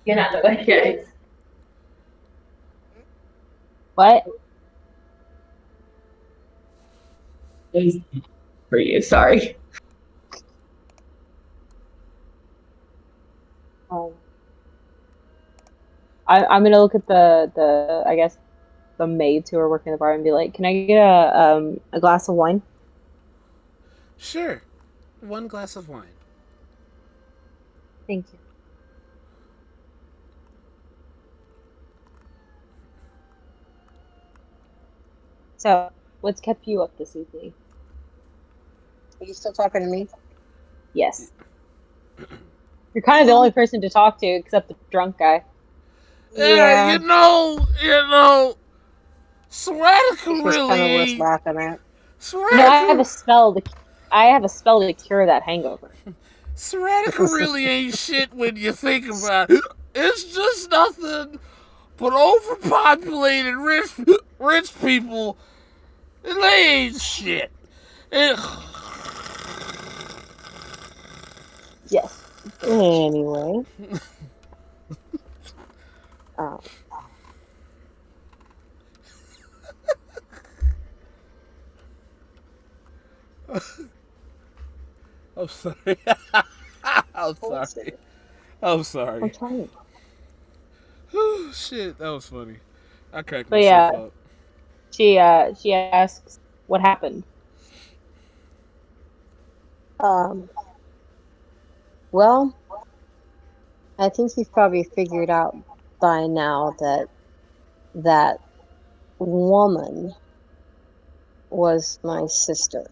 You're not the bad guys. What? It was for you, sorry. I'm gonna look at the I guess the maids who are working the bar and be like, "Can I get a glass of wine?" Sure. 1 glass of wine. Thank you. So, what's kept you up this evening? Are you still talking to me? Yes. You're kind of the only person to talk to except the drunk guy. Yeah, you know, Seratica It's really kind of worth ain't. laughing at. You know, I have a Seratica, spell to I have a spell to cure that hangover. Seratica really ain't shit when you think about it. It's just nothing but overpopulated rich people, and they ain't shit. It, Yes. Anyway. Um, I'm sorry. I'm sorry. I'm sorry. I'm trying. Shit, that was funny. I cracked But myself yeah, up. she asks what happened. Um, well, I think you've probably figured out by now that that woman was my sister.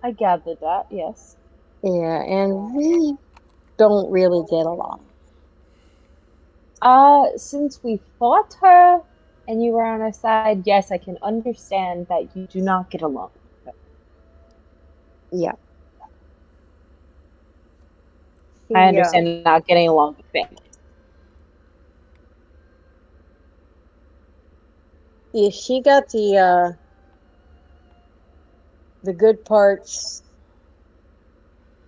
I gathered that, yes. Yeah, and we don't really get along. Since we fought her and you were on our side, yes, I can understand that you do not get along. Yeah. I Yeah. understand not getting along with family. Yeah, she got the good parts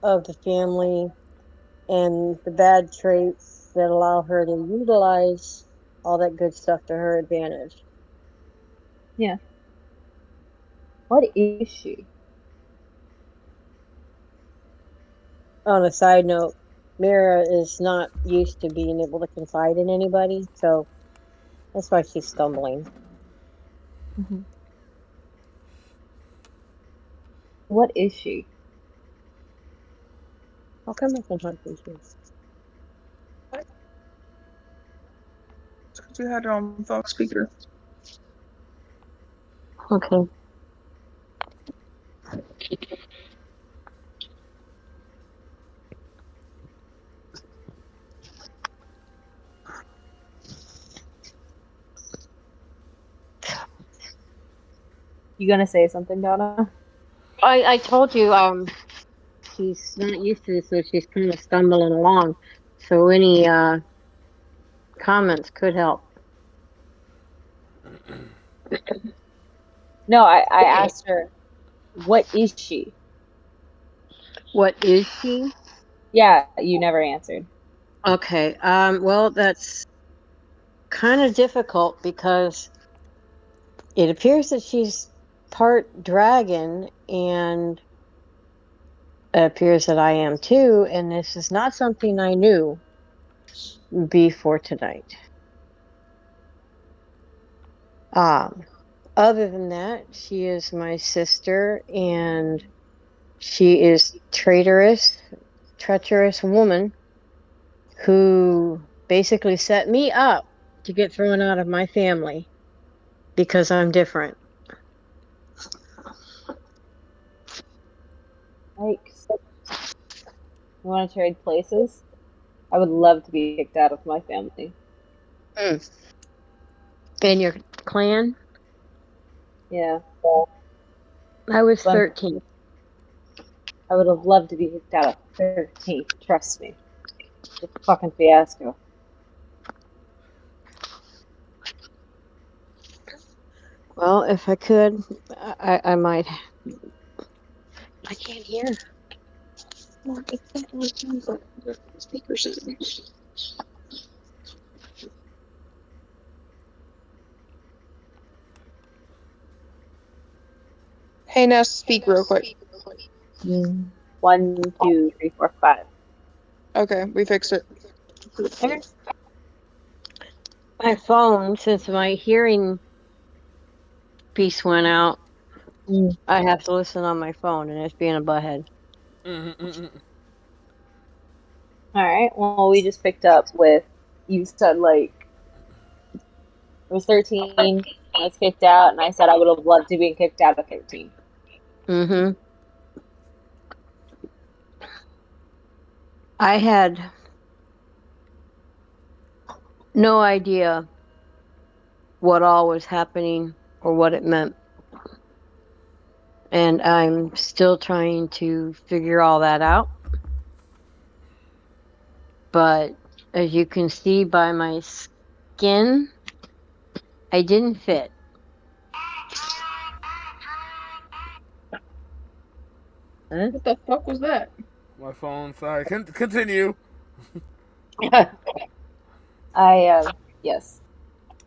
of the family and the bad traits that allow her to utilize all that good stuff to her advantage. Yeah. What is she? On a side note, Mira is not used to being able to confide in anybody, so that's why she's stumbling. Mm-hmm. What is she? How come I can hunt these things? You had it on phone speaker. Okay. You gonna say something, Donna? I told you she's not used to this, so she's kind of stumbling along. So any comments could help. No, I asked her, what is she? What is she? Yeah, you never answered. Okay. Well, that's kind of difficult because it appears that she's part dragon, and it appears that I am too, and this is not something I knew before tonight. Um, Other than that, she is my sister, and she is treacherous woman who basically set me up to get thrown out of my family because I'm different. Like, you want to trade places? I would love to be kicked out of my family. Mm. And your clan? Yeah. I was But 13. I would have loved to be kicked out of 13. Trust me. It's a fucking fiasco. Well, if I could, I might. I can't hear. Speakers. Hey, Ness, speak real quick. 1, 2, 3, 4, 5. Okay, we fixed it. Okay. My phone, since my hearing piece went out, Mm. I have to listen on my phone, and it's being a butthead. All right. Well, we just picked up with you said like I was 13, I was kicked out, and I said I would have loved to be kicked out at 13. Mm-hmm. I had no idea what all was happening or what it meant. And I'm still trying to figure all that out. But as you can see by my skin, I didn't fit. Huh? What the fuck was that? My phone. Sorry. Continue. Yes,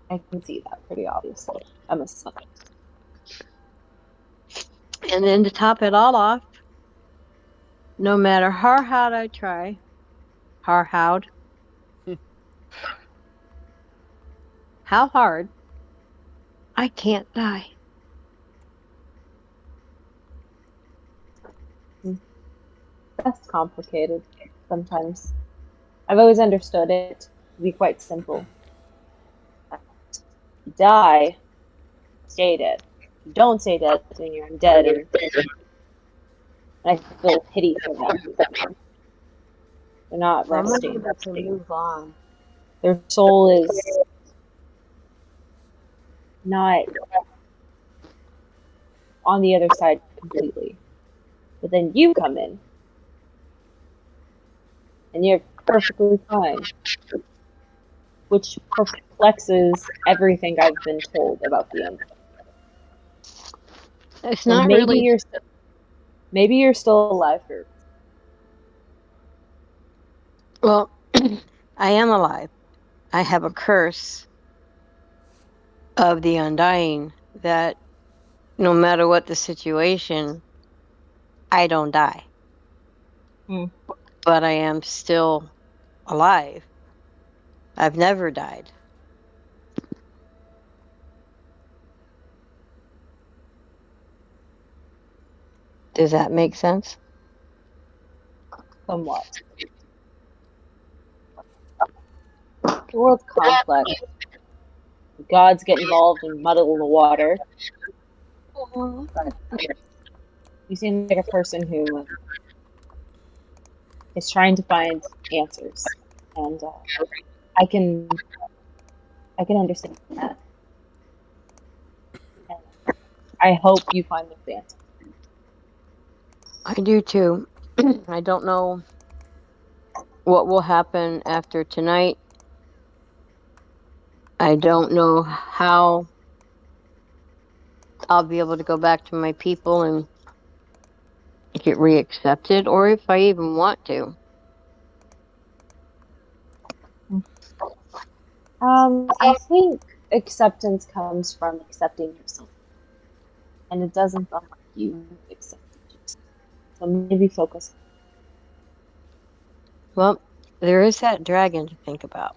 I can see that pretty obviously. I'm a son. And then to top it all off, no matter how hard I try, how hard, how hard, I can't die. That's complicated sometimes. I've always understood it to be quite simple. Die, stay dead. Don't stay dead, then you're undead, and I feel pity for them. They're not I'm resting. able to move on. Their soul is not on the other side completely. But then you come in, and you're perfectly fine, which perplexes everything I've been told about the undead. It's So not really. maybe you're still alive here. Well, I am alive. I have a curse of the undying that no matter what the situation, I don't die. Hmm. But I am still alive. I've never died. Does that make sense? Somewhat. The world's complex. Gods get involved and muddle the water. But you seem like a person who is trying to find answers, and I can understand that. And I hope you find those answers. I do too. I don't know what will happen after tonight. I don't know how I'll be able to go back to my people and get reaccepted, or if I even want to. I think acceptance comes from accepting yourself, and it doesn't sound like you accepted yourself. So maybe focus. Well, there is that dragon to think about.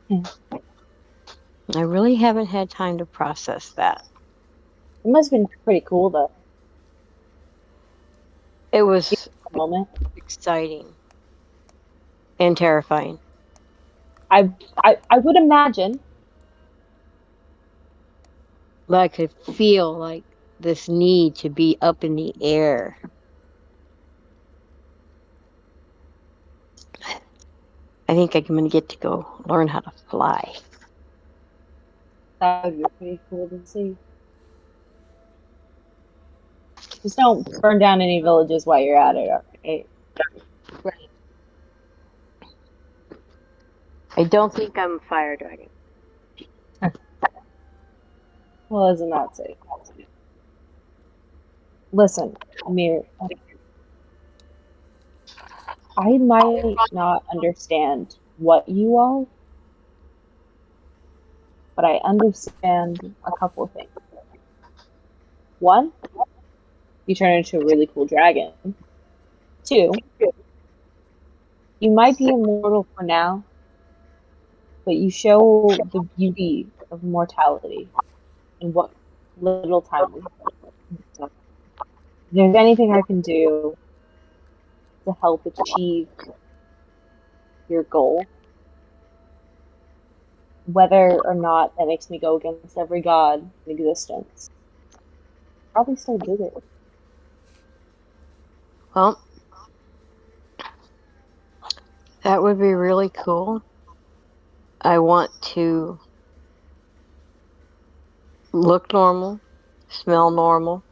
Yeah. I really haven't had time to process that. It must have been pretty cool though. It was Moment. exciting and terrifying. I would imagine. But I could feel like this need to be up in the air. I think I'm going to get to go learn how to fly. That would be pretty cool to see. Just don't burn down any villages while you're at it. Okay? Right. I don't think I'm a fire dragon. Well, isn't that safe? Listen, Amir, I might not understand what you are, but I understand a couple of things. One, you turn into a really cool dragon. Two, you might be immortal for now, but you show the beauty of mortality and what little time we have. So, if there's anything I can do to help achieve your goal, whether or not that makes me go against every god in existence, probably still do it. Well, that would be really cool. I want to look normal, smell normal,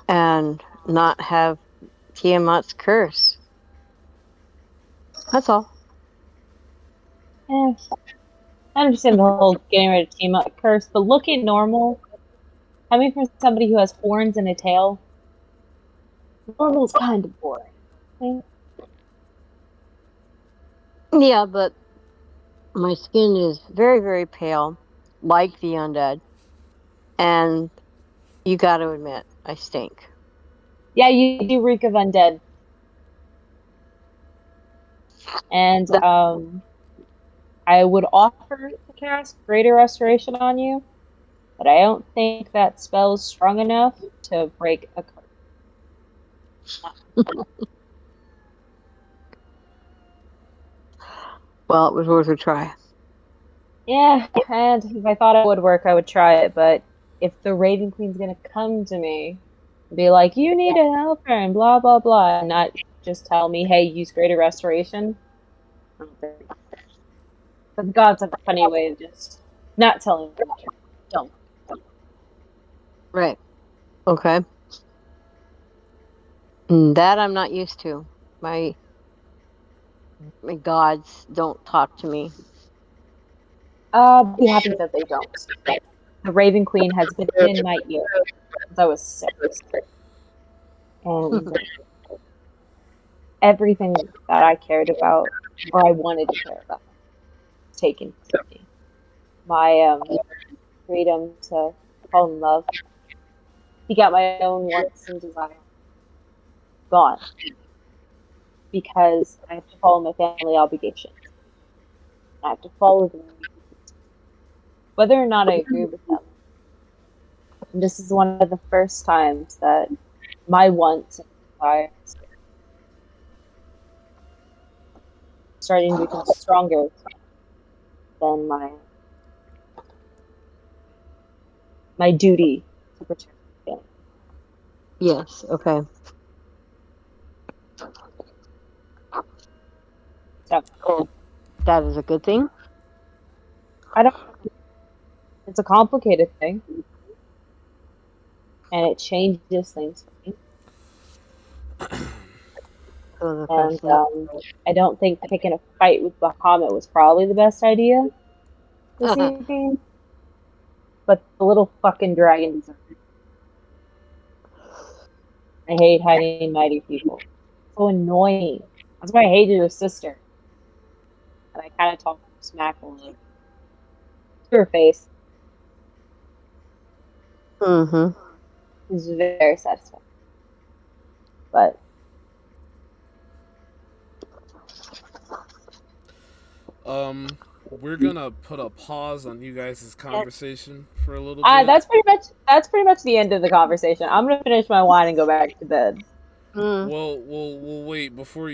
and not have Tiamat's curse. That's all. Eh, I understand the whole getting rid of team up curse, but looking normal, coming from somebody who has horns and a tail, normal's kind of boring. Okay? Yeah, but my skin is very, very pale, like the undead. And you got to admit, I stink. Yeah, you do reek of undead. And I would offer to cast Greater Restoration on you, but I don't think that spell's strong enough to break a curse. Well, it was worth a try. Yeah, and if I thought it would work, I would try it, but if the Raven Queen's gonna come to me and be like, you need a helper and blah blah blah, and not just tell me, hey, use Greater Restoration, I don't think. But the gods have a funny way of just not telling me the truth. Don't. Right. Okay. That I'm not used to. My gods don't talk to me. Be happy that they don't. The Raven Queen has been in my ear since I was 6. And everything that I cared about, or I wanted to care about, was taken from me. My freedom to fall in love, seek out my own wants and desires, gone. Because I have to follow my family obligations. I have to follow them, whether or not I agree with them. And this is one of the first times that my wants and desires starting to become stronger than my duty to protect my family. Yes, okay. So That is a good thing. I don't. It's a complicated thing, and it changes things for me. So the And question I don't think picking a fight with Bahamut was probably the best idea this evening. But the little fucking dragon deserves it. I hate hiding mighty people. So annoying. That's why I hated her sister. And I kind of talked smack on her. To her face. Mm-hmm. It was very satisfying. But we're gonna put a pause on you guys' conversation for a little bit. that's pretty much the end of the conversation. I'm gonna finish my wine and go back to bed. Well, we'll wait before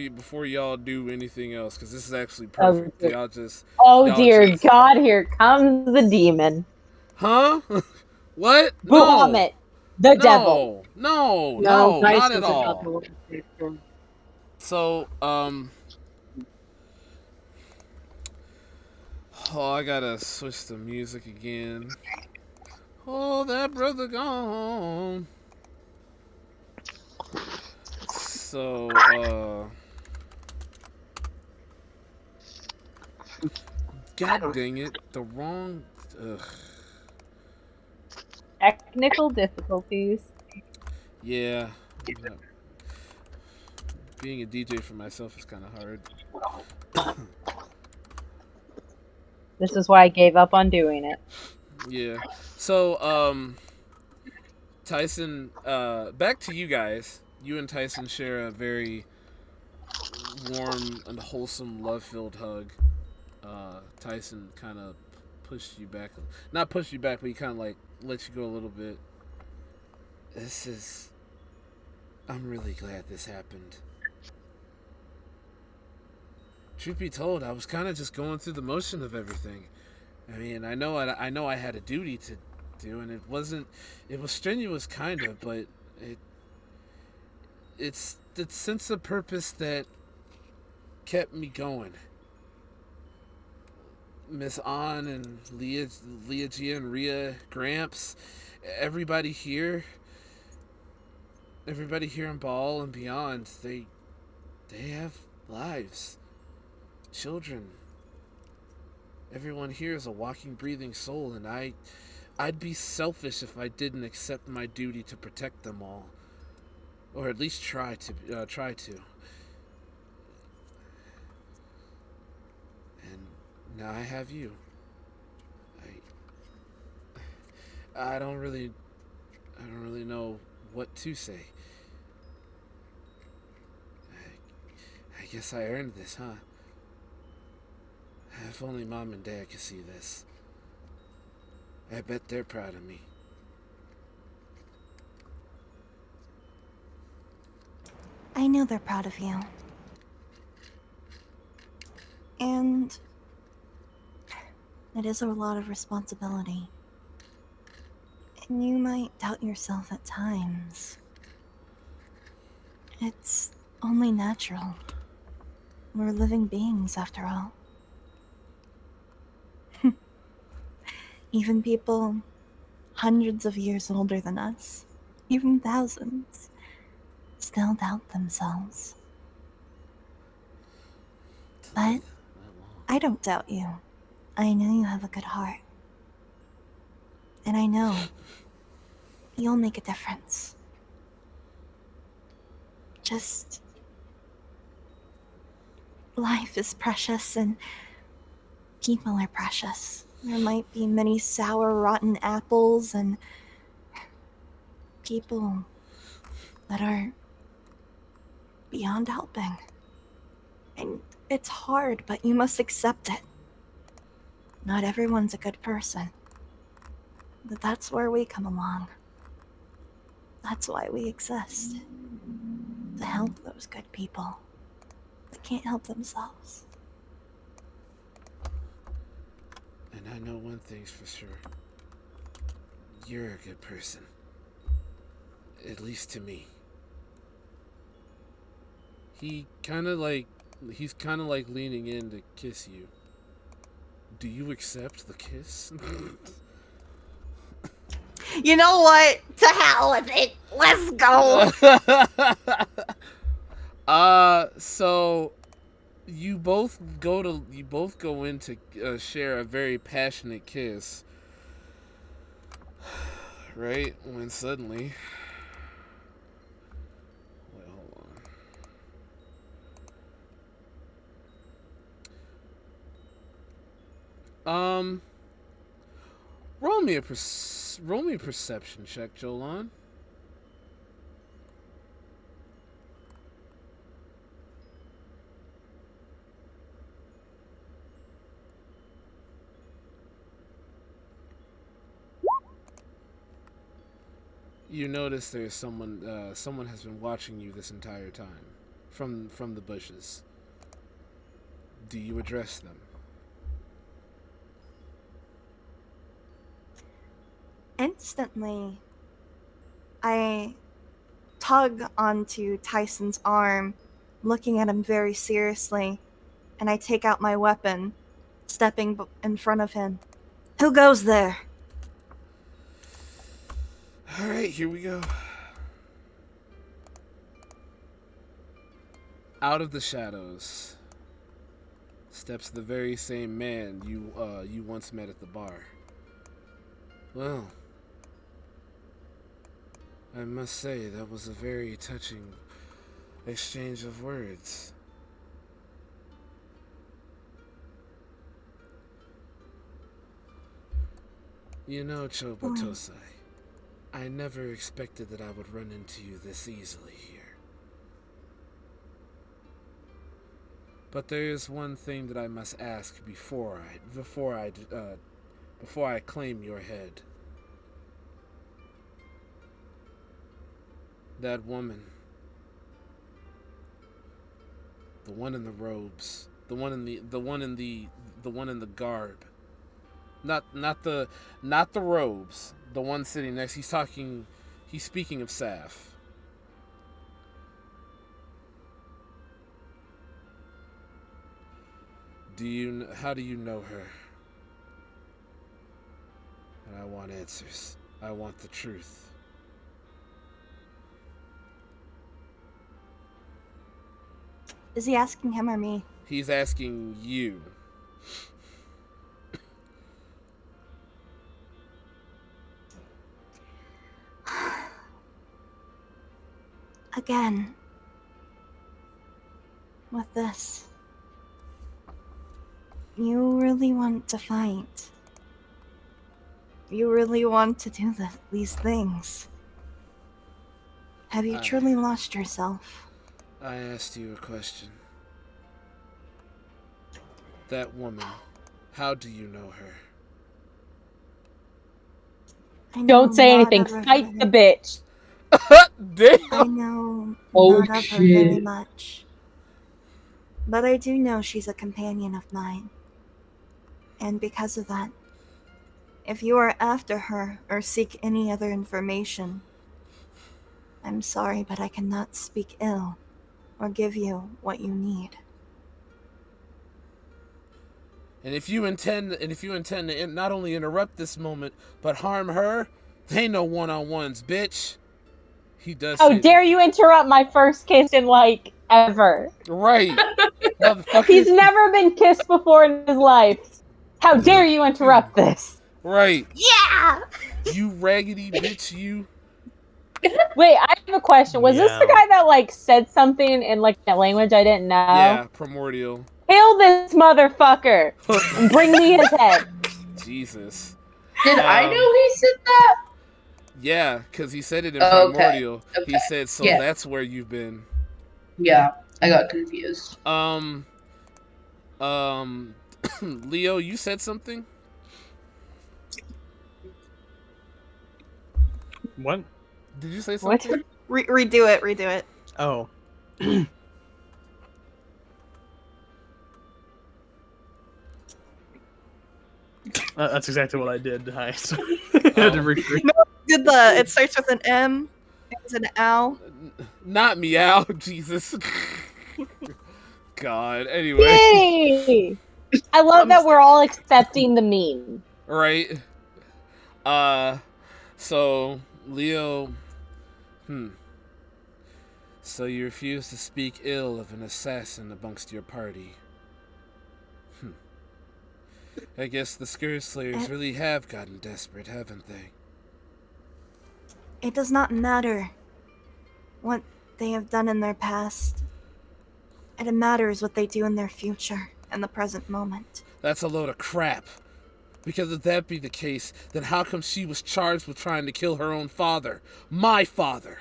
y'all do anything else, because this is actually perfect. Oh dear God! Here comes the demon. Huh? What? Bahamut, the devil. No, No, not Christ at is about all. to So, oh, I gotta switch the music again. Oh, that brother gone. So, God dang it, the wrong. Ugh. Technical difficulties. Yeah. No. Being a DJ for myself is kind of hard. This is why I gave up on doing it. Yeah. So, Tyson, back to you guys. You and Tyson share a very warm and wholesome, love-filled hug, Tyson kind of pushed you back. Not pushed you back, but he kind of like let you go a little bit. I'm really glad this happened. Truth be told, I was kind of just going through the motion of everything. I mean, I know I had a duty to do, and it was strenuous kind of, but it's the sense of purpose that kept me going. Miss An and Leah Gia and Rhea, Gramps, everybody here in Ball and beyond, they have lives, children. Everyone here is a walking, breathing soul, and I'd be selfish if I didn't accept my duty to protect them all, or at least try to. And now I have you. I don't really know what to say. I guess I earned this, huh? If only Mom and Dad could see this. I bet they're proud of me. I know they're proud of you. And it is a lot of responsibility. And you might doubt yourself at times. It's only natural. We're living beings, after all. Even people hundreds of years older than us, even thousands, still doubt themselves. But I don't doubt you. I know you have a good heart. And I know you'll make a difference. Just... life is precious and people are precious. There might be many sour, rotten apples and people that are beyond helping. And it's hard, but you must accept it. Not everyone's a good person. But that's where we come along. That's why we exist. To help those good people that can't help themselves. And I know one thing's for sure. You're a good person. At least to me. He's kind of like leaning in to kiss you. Do you accept the kiss? You know what? To hell with it. Let's go. So you both go in to share a very passionate kiss, right? When suddenly, wait, hold on. Roll me a perception check, Jolan. You notice there's someone has been watching you this entire time from the bushes. Do you address them? Instantly, I tug onto Tyson's arm, looking at him very seriously, and I take out my weapon, stepping in front of him. Who goes there? All right, here we go. Out of the shadows steps the very same man you once met at the bar. Well, I must say that was a very touching exchange of words. You know, Choba Tosai, I never expected that I would run into you this easily here. But there is one thing that I must ask before I claim your head. That woman, the one in the robes, the one in the garb. Not the robes. The one sitting next. He's speaking of Saf. How do you know her? And I want answers. I want the truth. Is he asking him or me? He's asking you. Again. With this. You really want to fight. You really want to do these things. Have you truly lost yourself? I asked you a question. That woman, how do you know her? I know Don't say not anything. of her Fight the very- bitch. Damn! I know Oh, not of her very shit. much. But I do know she's a companion of mine. And because of that, if you are after her or seek any other information, I'm sorry, but I cannot speak ill or give you what you need. And if you intend to not only interrupt this moment, but harm her, they ain't no one-on-ones, bitch. He does. How dare you interrupt my first kiss in like ever? Right, motherfucker. He's never been kissed before in his life. How dare you interrupt this? Right. Yeah! You raggedy bitch, you. Wait, I have a question. Was this the Meow. guy that like said something in like a language I didn't know? Yeah, primordial. Kill this motherfucker and bring me his head. Jesus. Did I know he said that? Yeah, because he said it in Okay, primordial. okay. He said, so Yeah. that's where you've been. Yeah, I got confused. Leo, you said something? What? Did you say What? something? Redo it. Oh. That's exactly what I did. I had to rephrase. Did it starts with an M, ends in an ow. Not meow, Jesus. God, anyway. Yay! I love that we're all accepting the meme. Right. So, Leo, So you refuse to speak ill of an assassin amongst your party. I guess the Scourge Slayers really have gotten desperate, haven't they? It does not matter what they have done in their past. It matters what they do in their future and the present moment. That's a load of crap. Because if that be the case, then how come she was charged with trying to kill her own father? My father!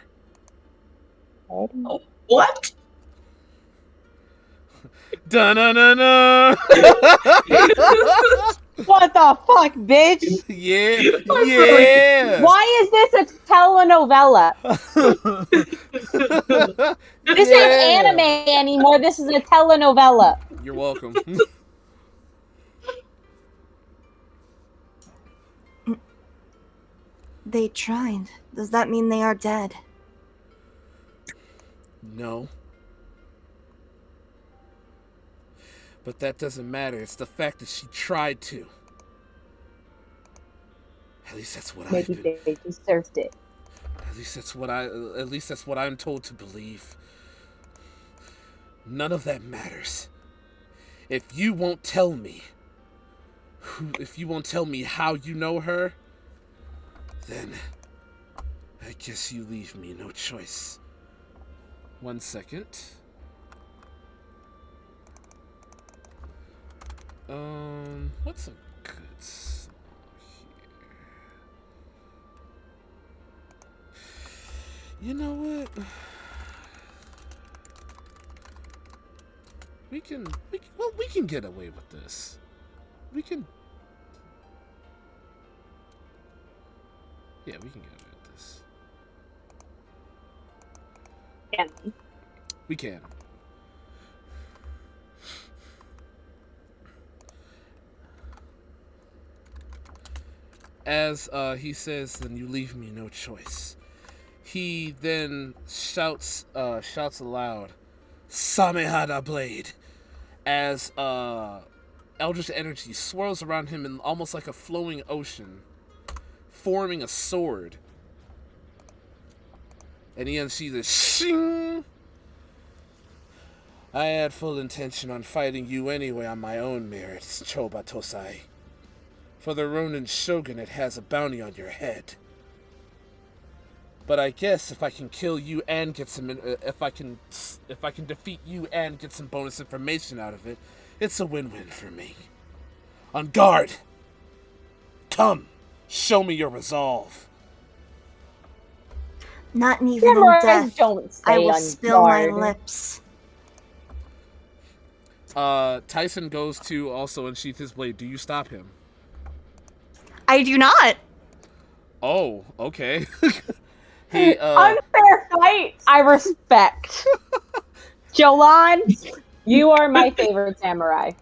Oh, what? Da-na-na-na! What the fuck, bitch? Yeah, yeah! Why is this a telenovela? This ain't anime anymore. This is a telenovela. You're welcome. They tried. Does that mean they are dead? No. But that doesn't matter. It's the fact that she tried to. At least that's what Maybe I've been. they deserved it. At least that's what I'm told to believe. None of that matters. If you won't tell me how you know her, then I guess you leave me no choice. 1 second. What's a good song here? You know what? we can get away with this. We can get away with this. Can We can. As he says, then you leave me no choice. He then shouts aloud, Samehada Blade, as Eldritch energy swirls around him in almost like a flowing ocean, forming a sword. And he unsheathes a shing. I had full intention on fighting you anyway on my own merits, Choba Tosai. For the Ronin Shogunate has a bounty on your head. But I guess if I can kill you and get some, if I can defeat you and get some bonus information out of it, it's a win-win for me. On guard! Come, show me your resolve. Not even in Samurai death. don't stay I will on spill my guard. lips. Tyson goes to also unsheath his blade. Do you stop him? I do not. Oh, okay. He, Unfair fight. I respect. Jolan, you are my favorite samurai.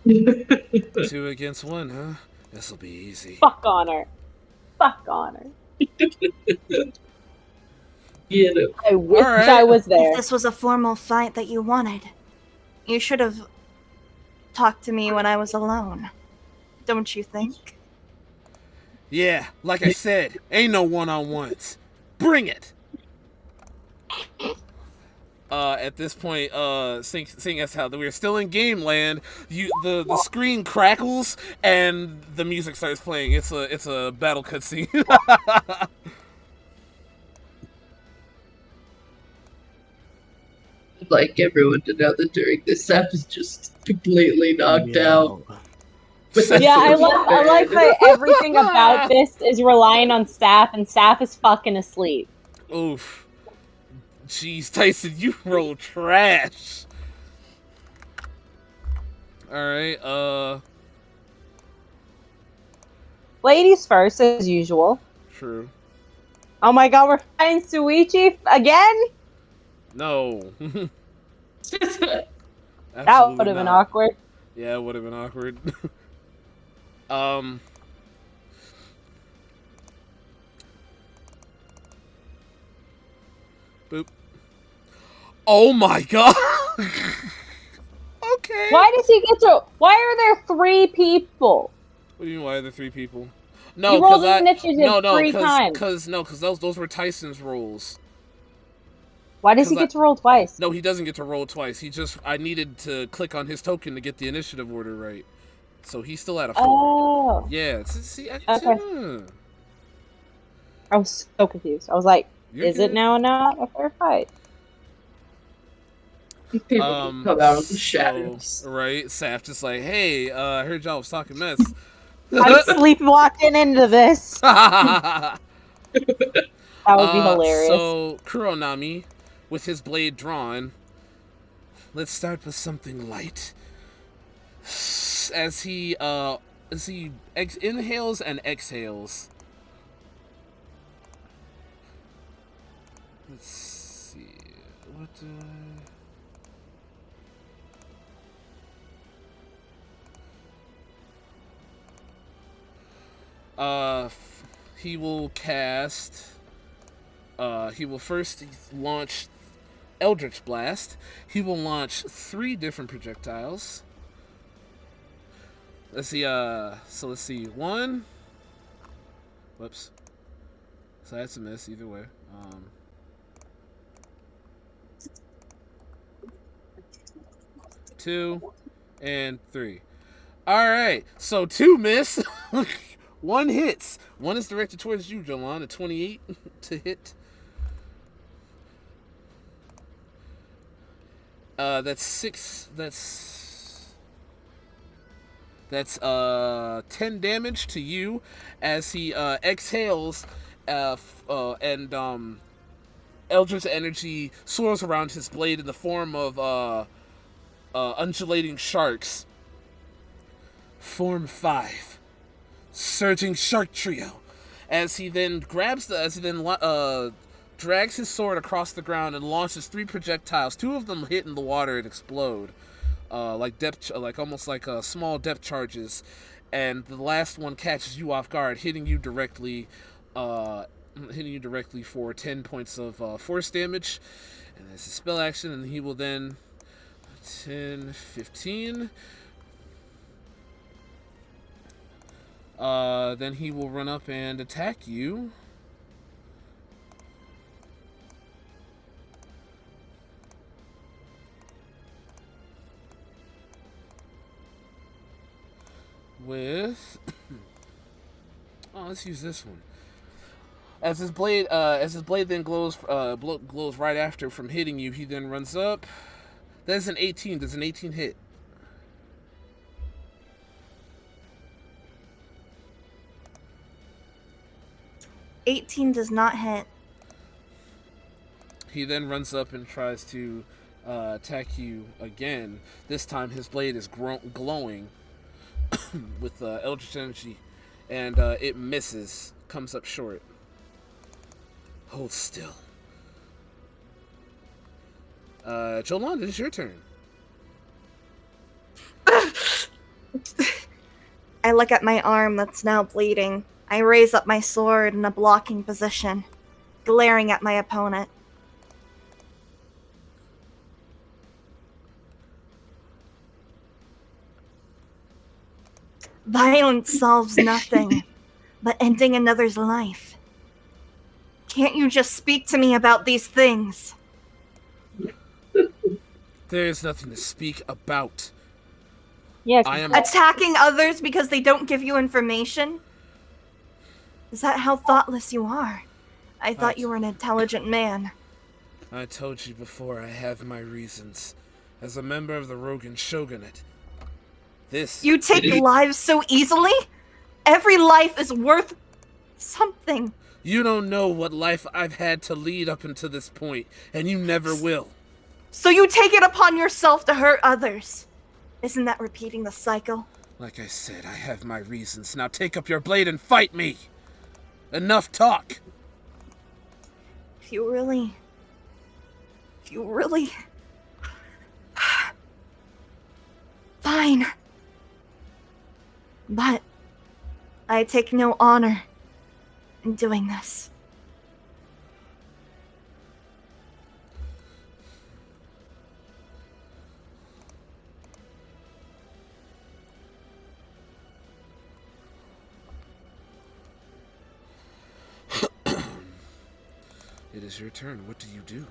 2 against 1, huh? This'll be easy. Fuck honor. Fuck honor. You know. I wish Alright. I was there. If this was a formal fight that you wanted, you should have talked to me when I was alone. Don't you think? Yeah, like I said, ain't no one-on-ones. Bring it! At this point, seeing as how we're still in game land, the screen crackles and the music starts playing. It's a battle cutscene. I'd like everyone to know that during this, Sap is just completely knocked out. Yeah, I like that everything about this is relying on Saf, and Saf is fucking asleep. Oof. Jeez, Tyson, you roll trash. Alright, Ladies first, as usual. true. Oh my god, we're fighting Suichi again? No. That Absolutely would have been not. awkward. Yeah, it would have been awkward. Boop. Oh my god! Okay. Why does he get to? Why are there 3 people? What do you mean, why are there 3 people? You No, rolled because initiative 3 times. because those were Tyson's rolls. Why does he 'cause get to roll twice? No, he doesn't get to roll twice. I needed to click on his token to get the initiative order right. So he's still at a 4. Oh. Yeah, see, Okay. I was so confused. I was like, You're is it good. now not a fair fight? People come out of the shadows. So, right, Saf just like, hey, I heard y'all was talking mess. I'm sleepwalking into this. That That would be hilarious. So Kuronami, with his blade drawn, let's start with something light. As he inhales and exhales. Let's see. What? He will cast. He will first launch Eldritch Blast. He will launch 3 different projectiles. Let's see. So let's see. 1. Whoops. So that's a miss either way. 2 and 3. All right. So 2 miss. 1 hits. 1 is directed towards you, Jolan. A 28 to hit. That's 6. That's 10 damage to you as he exhales, and Eldritch energy swirls around his blade in the form of undulating sharks form 5. Surging shark trio. As he then drags his sword across the ground and launches 3 projectiles. 2 of them hit in the water and explode, almost like small depth charges. And the last one catches you off guard, hitting you directly for 10 points of force damage. And that's a spell action, and he will then 10, 15. Then he will run up and attack you. With let's use this one. As his blade then glows right after from hitting you, he then runs up. That's an 18. Does an 18 hit? $18 does not hit. He then runs up and tries to attack you again. This time his blade is glowing with eldritch energy, and it misses. Comes up short. Hold still. Jolan, it is your turn. I look at my arm that's now bleeding. I raise up my sword in a blocking position, glaring at my opponent. Violence solves nothing but ending another's life. Can't you just speak to me about these things? There is nothing to speak about. Yes. I am Attacking others because they don't give you information? Is that how thoughtless you are? I thought you were an intelligent man. I told you before, I have my reasons. As a member of the Rogan Shogunate, You take lives so easily? Every life is worth something. You don't know what life I've had to lead up until this point, and you never will. So you take it upon yourself to hurt others. Isn't that repeating the cycle? Like I said, I have my reasons. Now take up your blade and fight me! Enough talk! If you really... Fine. But I take no honor in doing this. It is your turn. What do you do?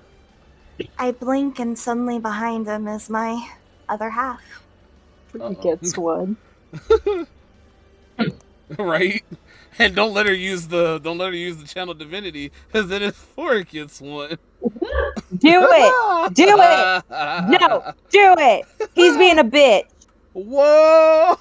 I blink and suddenly behind him is my other half. He gets one. Right? And don't let her use the channel divinity, because then his fork gets one. Do it! Do it! No! Do it! He's being a bitch. Whoa!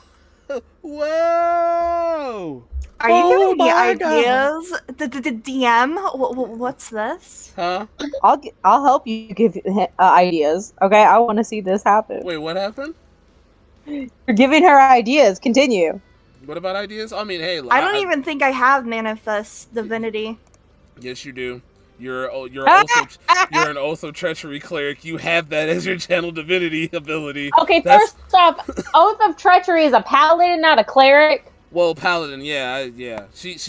Whoa! Are you giving me my ideas? The DM? What's this? Huh? I'll help you give ideas. Okay, I want to see this happen. Wait, what happened? You're giving her ideas. Continue. What about ideas? I mean, hey, I don't even think I have manifest divinity. Yes, you do. You're an Oath of Treachery cleric. You have that as your channel divinity ability. Okay, first off, Oath of Treachery is a paladin, not a cleric. Well, paladin, yeah. She's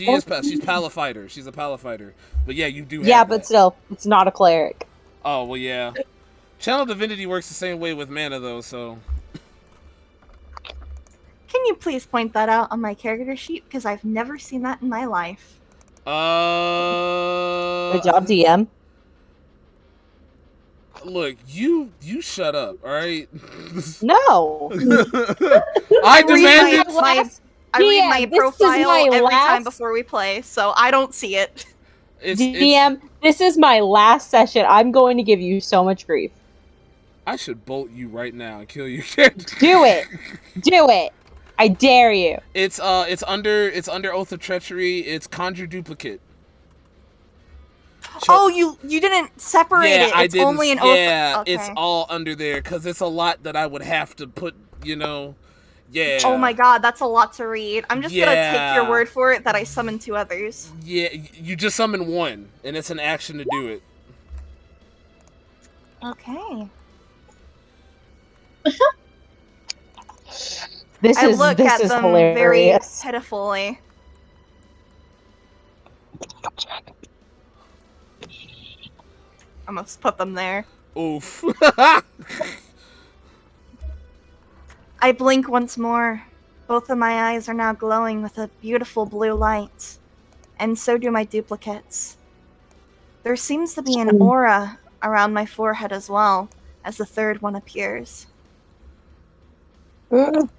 pala fighter. She's a pala fighter. But yeah, you do have Yeah, that. but still, it's not a cleric. Oh, well, yeah. Channel divinity works the same way with mana, though, so... Can you please point that out on my character sheet? Because I've never seen that in my life. Good job, DM. Look, you shut up, alright? No! I demanded... I read my profile every time last... before we play, so I don't see it. DM, this is my last session. I'm going to give you so much grief. I should bolt you right now and kill your character. Do it! Do it! I dare you. It's under Oath of Treachery. It's Conjure Duplicate. Oh, you didn't separate Yeah, it. I It's didn't. only an Yeah, okay. it's all under there because it's a lot that I would have to put. Yeah. Oh my god, that's a lot to read. I'm just gonna take your Yeah. word for it that I summoned 2 others. Yeah, you just summon one, and it's an action to do it. Okay. This I is look this at is them hilarious. very pitifully. I must put them there. Oof. I blink once more. Both of my eyes are now glowing with a beautiful blue light, and so do my duplicates. There seems to be an aura around my forehead as well, as the third one appears. Uh-oh.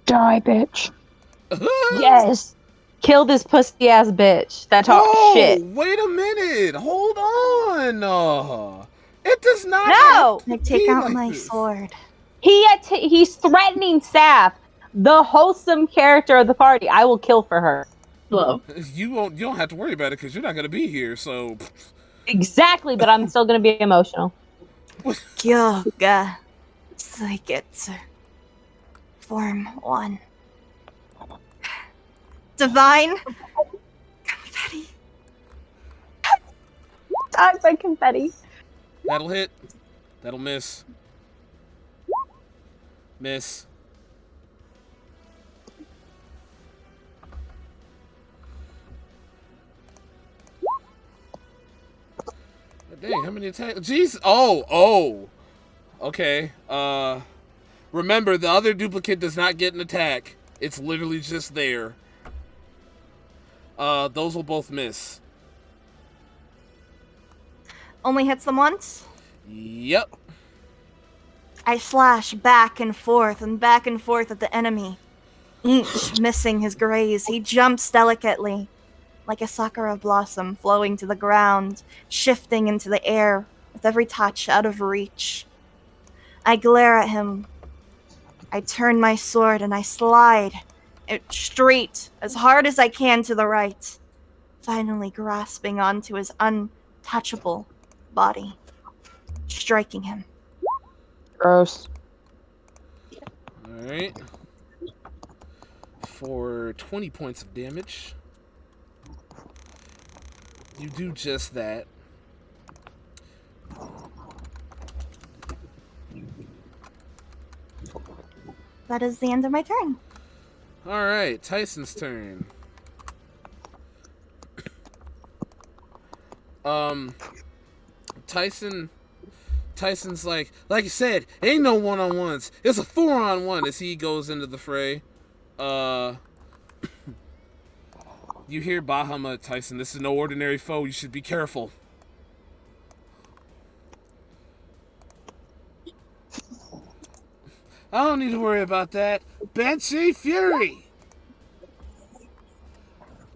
Die, bitch. Yes. Kill this pussy ass bitch that talks shit. Wait a minute. Hold on. It does not No! have I to take be out like my this. sword. He's threatening Saf, the wholesome character of the party. I will kill for her. Love. You don't have to worry about it because you're not going to be here, so... Exactly, but I'm still gonna be emotional. Gyoga. Suigetsu. Form 1. Divine. Confetti. Die by confetti. That'll hit. That'll miss. Miss. Dang, how many attacks? Jeez. Oh. Okay. Remember, the other duplicate does not get an attack. It's literally just there. Those will both miss. Only hits them once? Yep. I slash back and forth at the enemy. Each missing his graze, he jumps delicately, like a sakura blossom flowing to the ground, shifting into the air with every touch out of reach. I glare at him. I turn my sword and I slide it straight, as hard as I can to the right, finally grasping onto his untouchable body, striking him. Gross. Alright. For 20 points of damage. You do just that. That is the end of my turn. Alright, Tyson's turn. Tyson's like you said, ain't no one-on-ones. It's a 4-on-1 as he goes into the fray. You hear Bahamut, Tyson. This is no ordinary foe. You should be careful. I don't need to worry about that. Banshee Fury!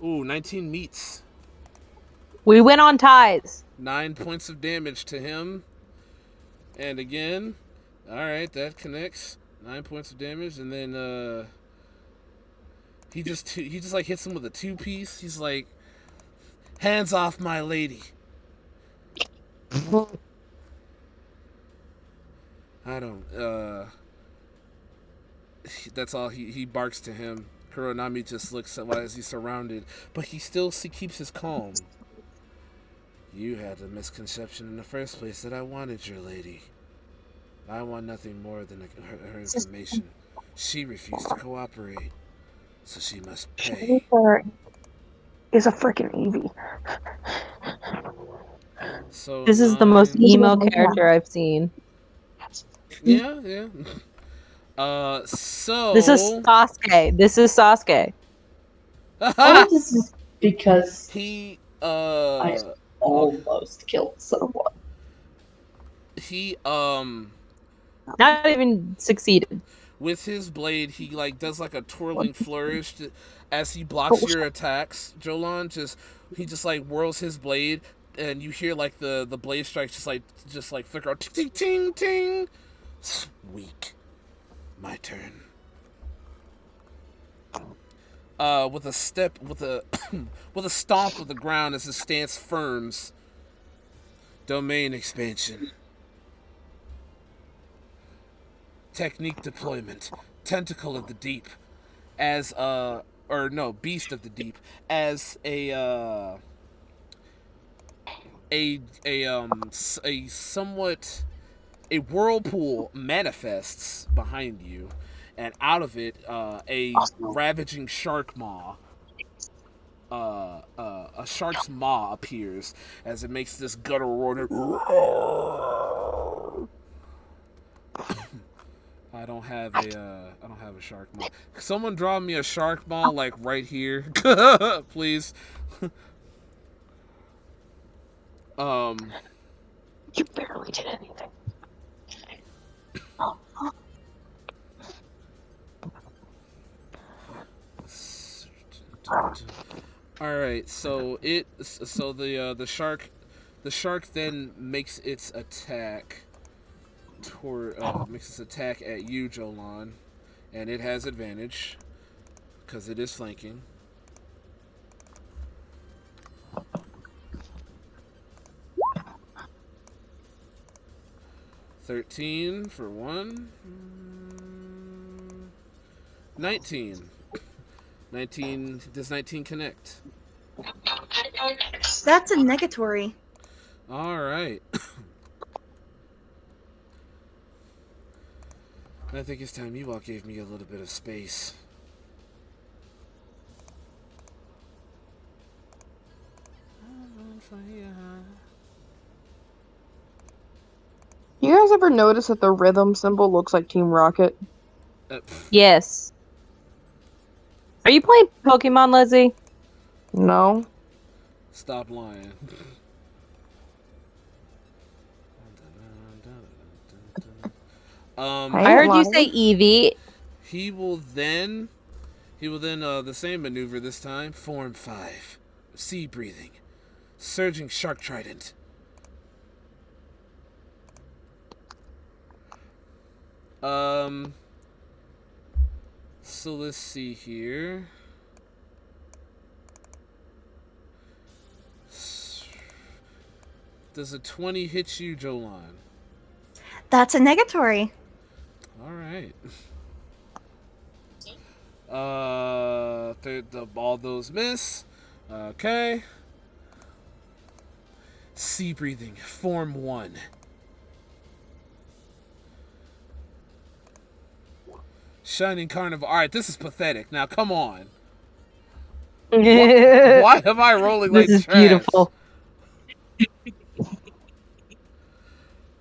Ooh, 19 meets. We went on ties. 9 points of damage to him. And again, alright, that connects. 9 points of damage, and then he just like hits him with a 2-piece. He's like, hands off my lady. I don't that's all he barks to him. Kuronami just looks at as he's surrounded, but he still keeps his calm. You had a misconception in the first place that I wanted your lady. I want nothing more than her information. She refused to cooperate, so she must pay. Is a freaking Eevee. So This is the most emo character I've seen. Yeah. So This is Sasuke. All this is because he I almost killed someone. he Not even succeeded. with his blade, he like does like a twirling flourish as he blocks your attacks. Jolan he just like whirls his blade, and you hear like the blade strikes just like flicker out, ting ting ting. Weak. My turn. with a step, with a with a stomp of the ground as his stance firms. Domain expansion. Technique deployment. Tentacle of the deep. As or no, beast of the deep. As a somewhat a whirlpool manifests behind you, and out of it, a ravaging shark maw. A shark's maw appears as it makes this guttural roar. I don't have a shark maw. Someone draw me a shark maw like right here, please. You barely did anything. All right, so the shark then makes its attack at you, Jolan, and it has advantage because it is flanking. $13 for 1. 19. 19. Does 19 connect? That's a negatory. All right. I think it's time you all gave me a little bit of space. You guys ever notice that the rhythm symbol looks like Team Rocket? Yes. Are you playing Pokemon, Lizzie? No. Stop lying. I I heard you lying. say Eevee. He will then the same maneuver this time. Form 5. Sea breathing. Surging shark trident. So let's see here. Does a 20 hit you, Jolan? That's a negatory. All right. All those miss. Okay. Sea breathing. Form 1. Shining Carnival. All right, this is pathetic. Now, come on. Why am I rolling like This is trash? beautiful.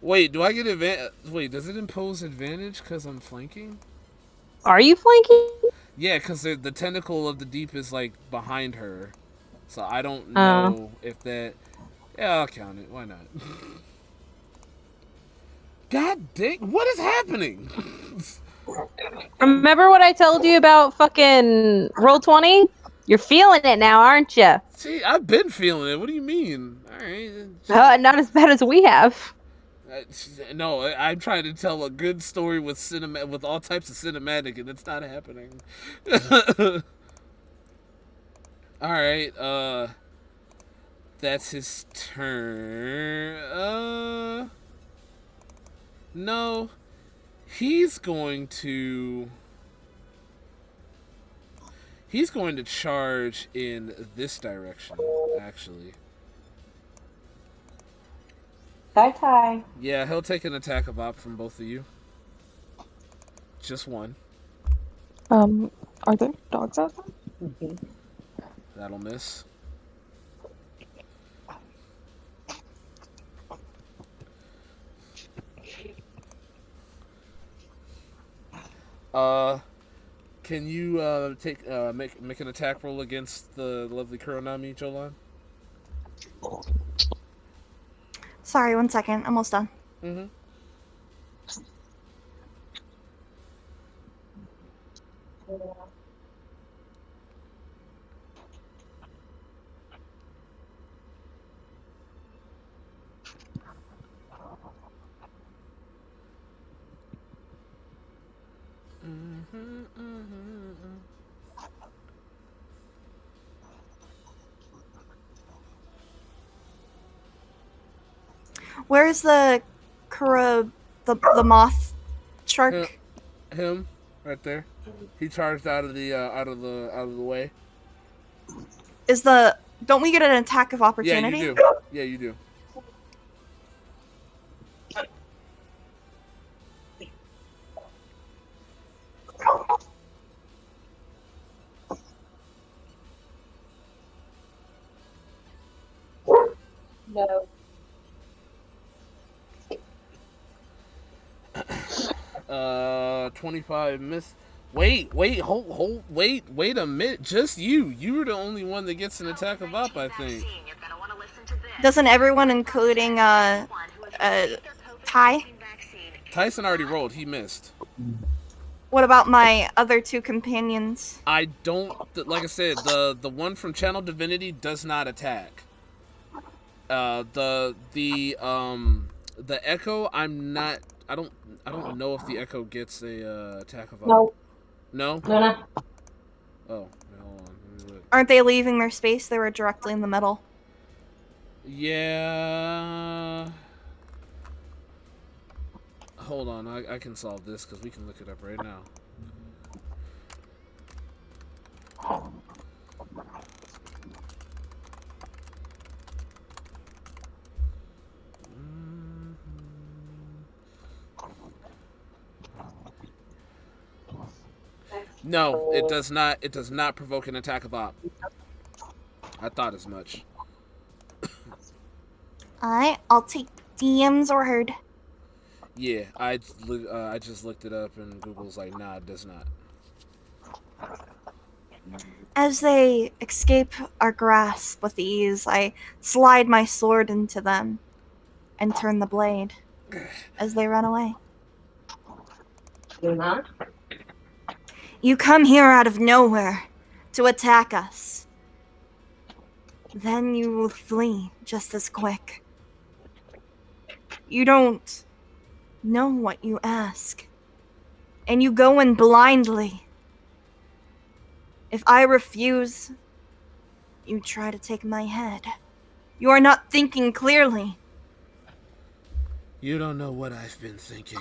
Wait, do I get advantage? Wait, does it impose advantage because I'm flanking? Are you flanking? Yeah, because the tentacle of the deep is like behind her, so I don't know if that. Yeah, I'll count it. Why not? God dang! What is happening? Remember what I told you about fucking Roll20? You're feeling it now, aren't you? See, I've been feeling it. What do you mean? All right. Not as bad as we have. No, I'm trying to tell a good story with with all types of cinematic, and it's not happening. All right, that's his turn. No, he's going to charge in this direction, actually. Tie. Yeah, he'll take an attack of op from both of you. Just one. Are there dogs outside? That'll miss. Can you make an attack roll against the lovely Kuronami, Jolan? Sorry, 1 second. Almost done. Mm-hmm. Where's the the moth shark? Him, right there. He charged out of the way. Don't we get an attack of opportunity? Yeah, you do. Yeah, you do. No. 25 miss. Wait, wait a minute. Just you. You were the only one that gets an attack of op, I think. Doesn't everyone, including Ty? Tyson already rolled. He missed. What about my other two companions? I don't. Like I said, the one from Channel Divinity does not attack. The Echo, I'm not. I don't know if the Echo gets a attack of op. No. No. No. Oh, hold on. Let me look. Aren't they leaving their space? They were directly in the middle. Yeah. Hold on, I can solve this because we can look it up right now. No, it does not. It does not provoke an attack of op. I thought as much. Alright, I'll take DM's word. Yeah, I just looked it up and Google's like, nah, it does not. As they escape our grasp with ease, I slide my sword into them and turn the blade as they run away. You're not? You come here out of nowhere to attack us. Then you will flee just as quick. You don't know what you ask. And you go in blindly. If I refuse, you try to take my head. You are not thinking clearly. You don't know what I've been thinking.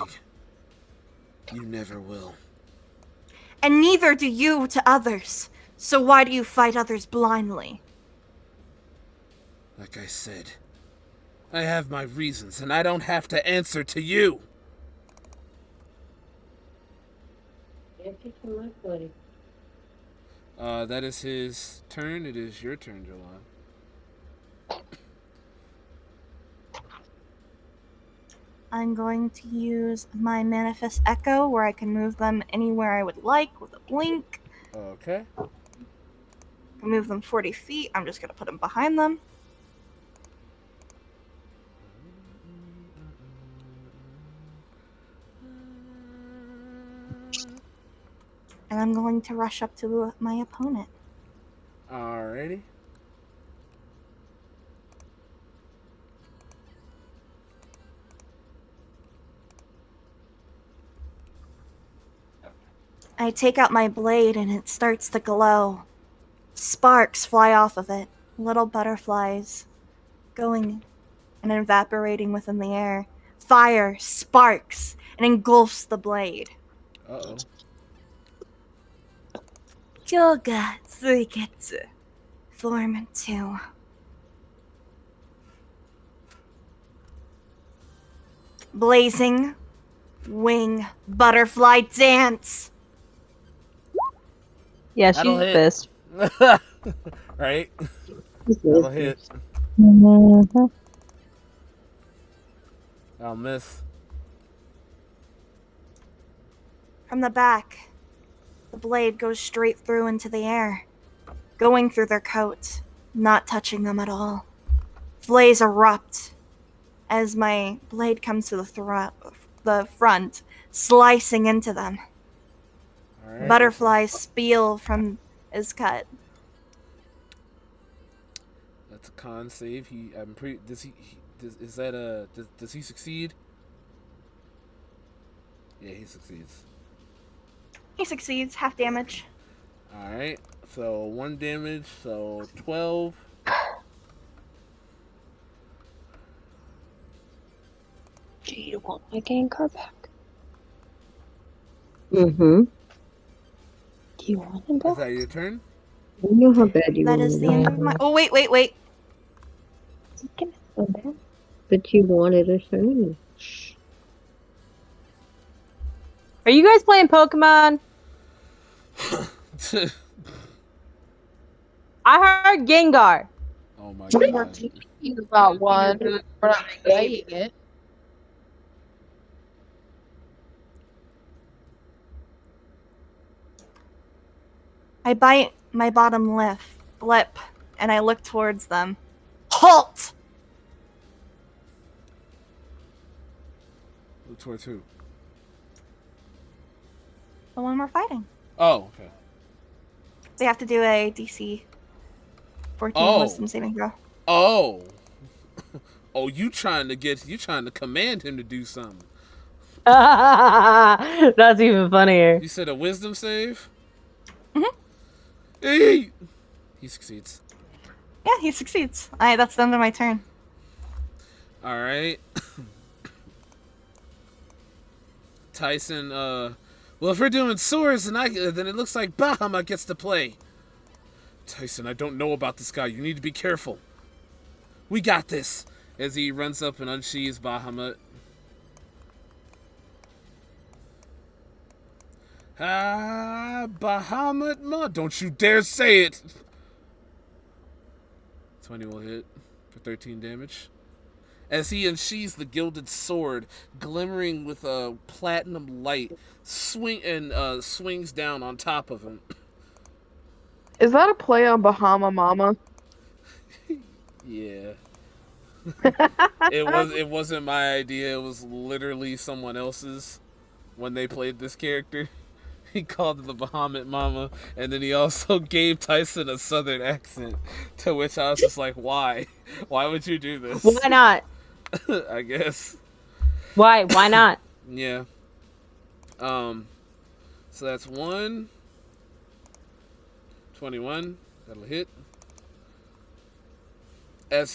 You never will. And neither do you to others. So why do you fight others blindly? Like I said, I have my reasons, and I don't have to answer to you. That is his turn. It is your turn, Jolan. I'm going to use my Manifest Echo, where I can move them anywhere I would like with a blink. Okay. I can move them 40 feet. I'm just going to put them behind them. And I'm going to rush up to my opponent. Alrighty. I take out my blade and it starts to glow. Sparks fly off of it. Little butterflies going and evaporating within the air. Fire sparks and engulfs the blade. Uh-oh. Kyoga Suiketsu. Form 2. Blazing wing butterfly dance. Yeah, That'll she's hit. pissed. Right? That'll hit. Mhm. I'll miss. From the back, the blade goes straight through into the air, going through their coat, not touching them at all. Flames erupt as my blade comes to the front, slicing into them. Alright. Butterfly spiel from his cut. That's a con save. Does he succeed? Yeah, he succeeds. He succeeds, half damage. Alright. So 1 damage, so 12. want my Gengar back. Mm-hmm. Do you want him Is back? that your turn? You know how bad you That want is it. the end of my. Oh wait. Give me so bad. But you wanted a shiny. Are you guys playing Pokemon? I heard Gengar. Oh my We're god. talking about one. We're not playing it. I bite my bottom lip, and I look towards them. Halt! Look towards who? The one we're fighting. Oh, okay. They have to do a DC 14 wisdom saving throw. Oh. Oh, you trying to command him to do something. That's even funnier. You said a wisdom save? Mm-hmm. Hey! He succeeds. Yeah, he succeeds. Alright, that's the end of my turn. Alright. Tyson, well, if we're doing swords, then it looks like Bahamut gets to play. Tyson, I don't know about this guy. You need to be careful. We got this. As he runs up and unsheathes Bahamut. Bahamut, don't you dare say it. 20 will hit for 13 damage. As he unsheathes the gilded sword, glimmering with a platinum light, swings down on top of him. Is that a play on Bahama Mama? Yeah. It wasn't my idea. It was literally someone else's when they played this character. He called it the Bahamut Mama, and then he also gave Tyson a southern accent, to which I was just like, why? Why would you do this? Why not? I guess. Why? Why not? Yeah. So that's 21. That'll hit. As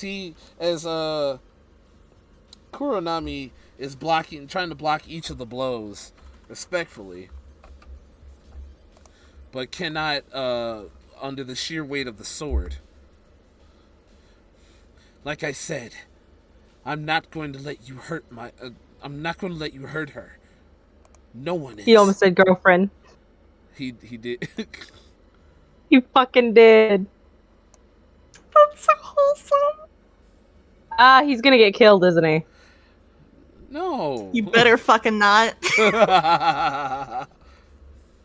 Kuronami is trying to block each of the blows respectfully, but cannot under the sheer weight of the sword. Like I said, I'm not going to let you hurt I'm not going to let you hurt her. No one is. He almost said girlfriend. He did. You fucking did. That's so wholesome. He's gonna get killed, isn't he? No. You better fucking not.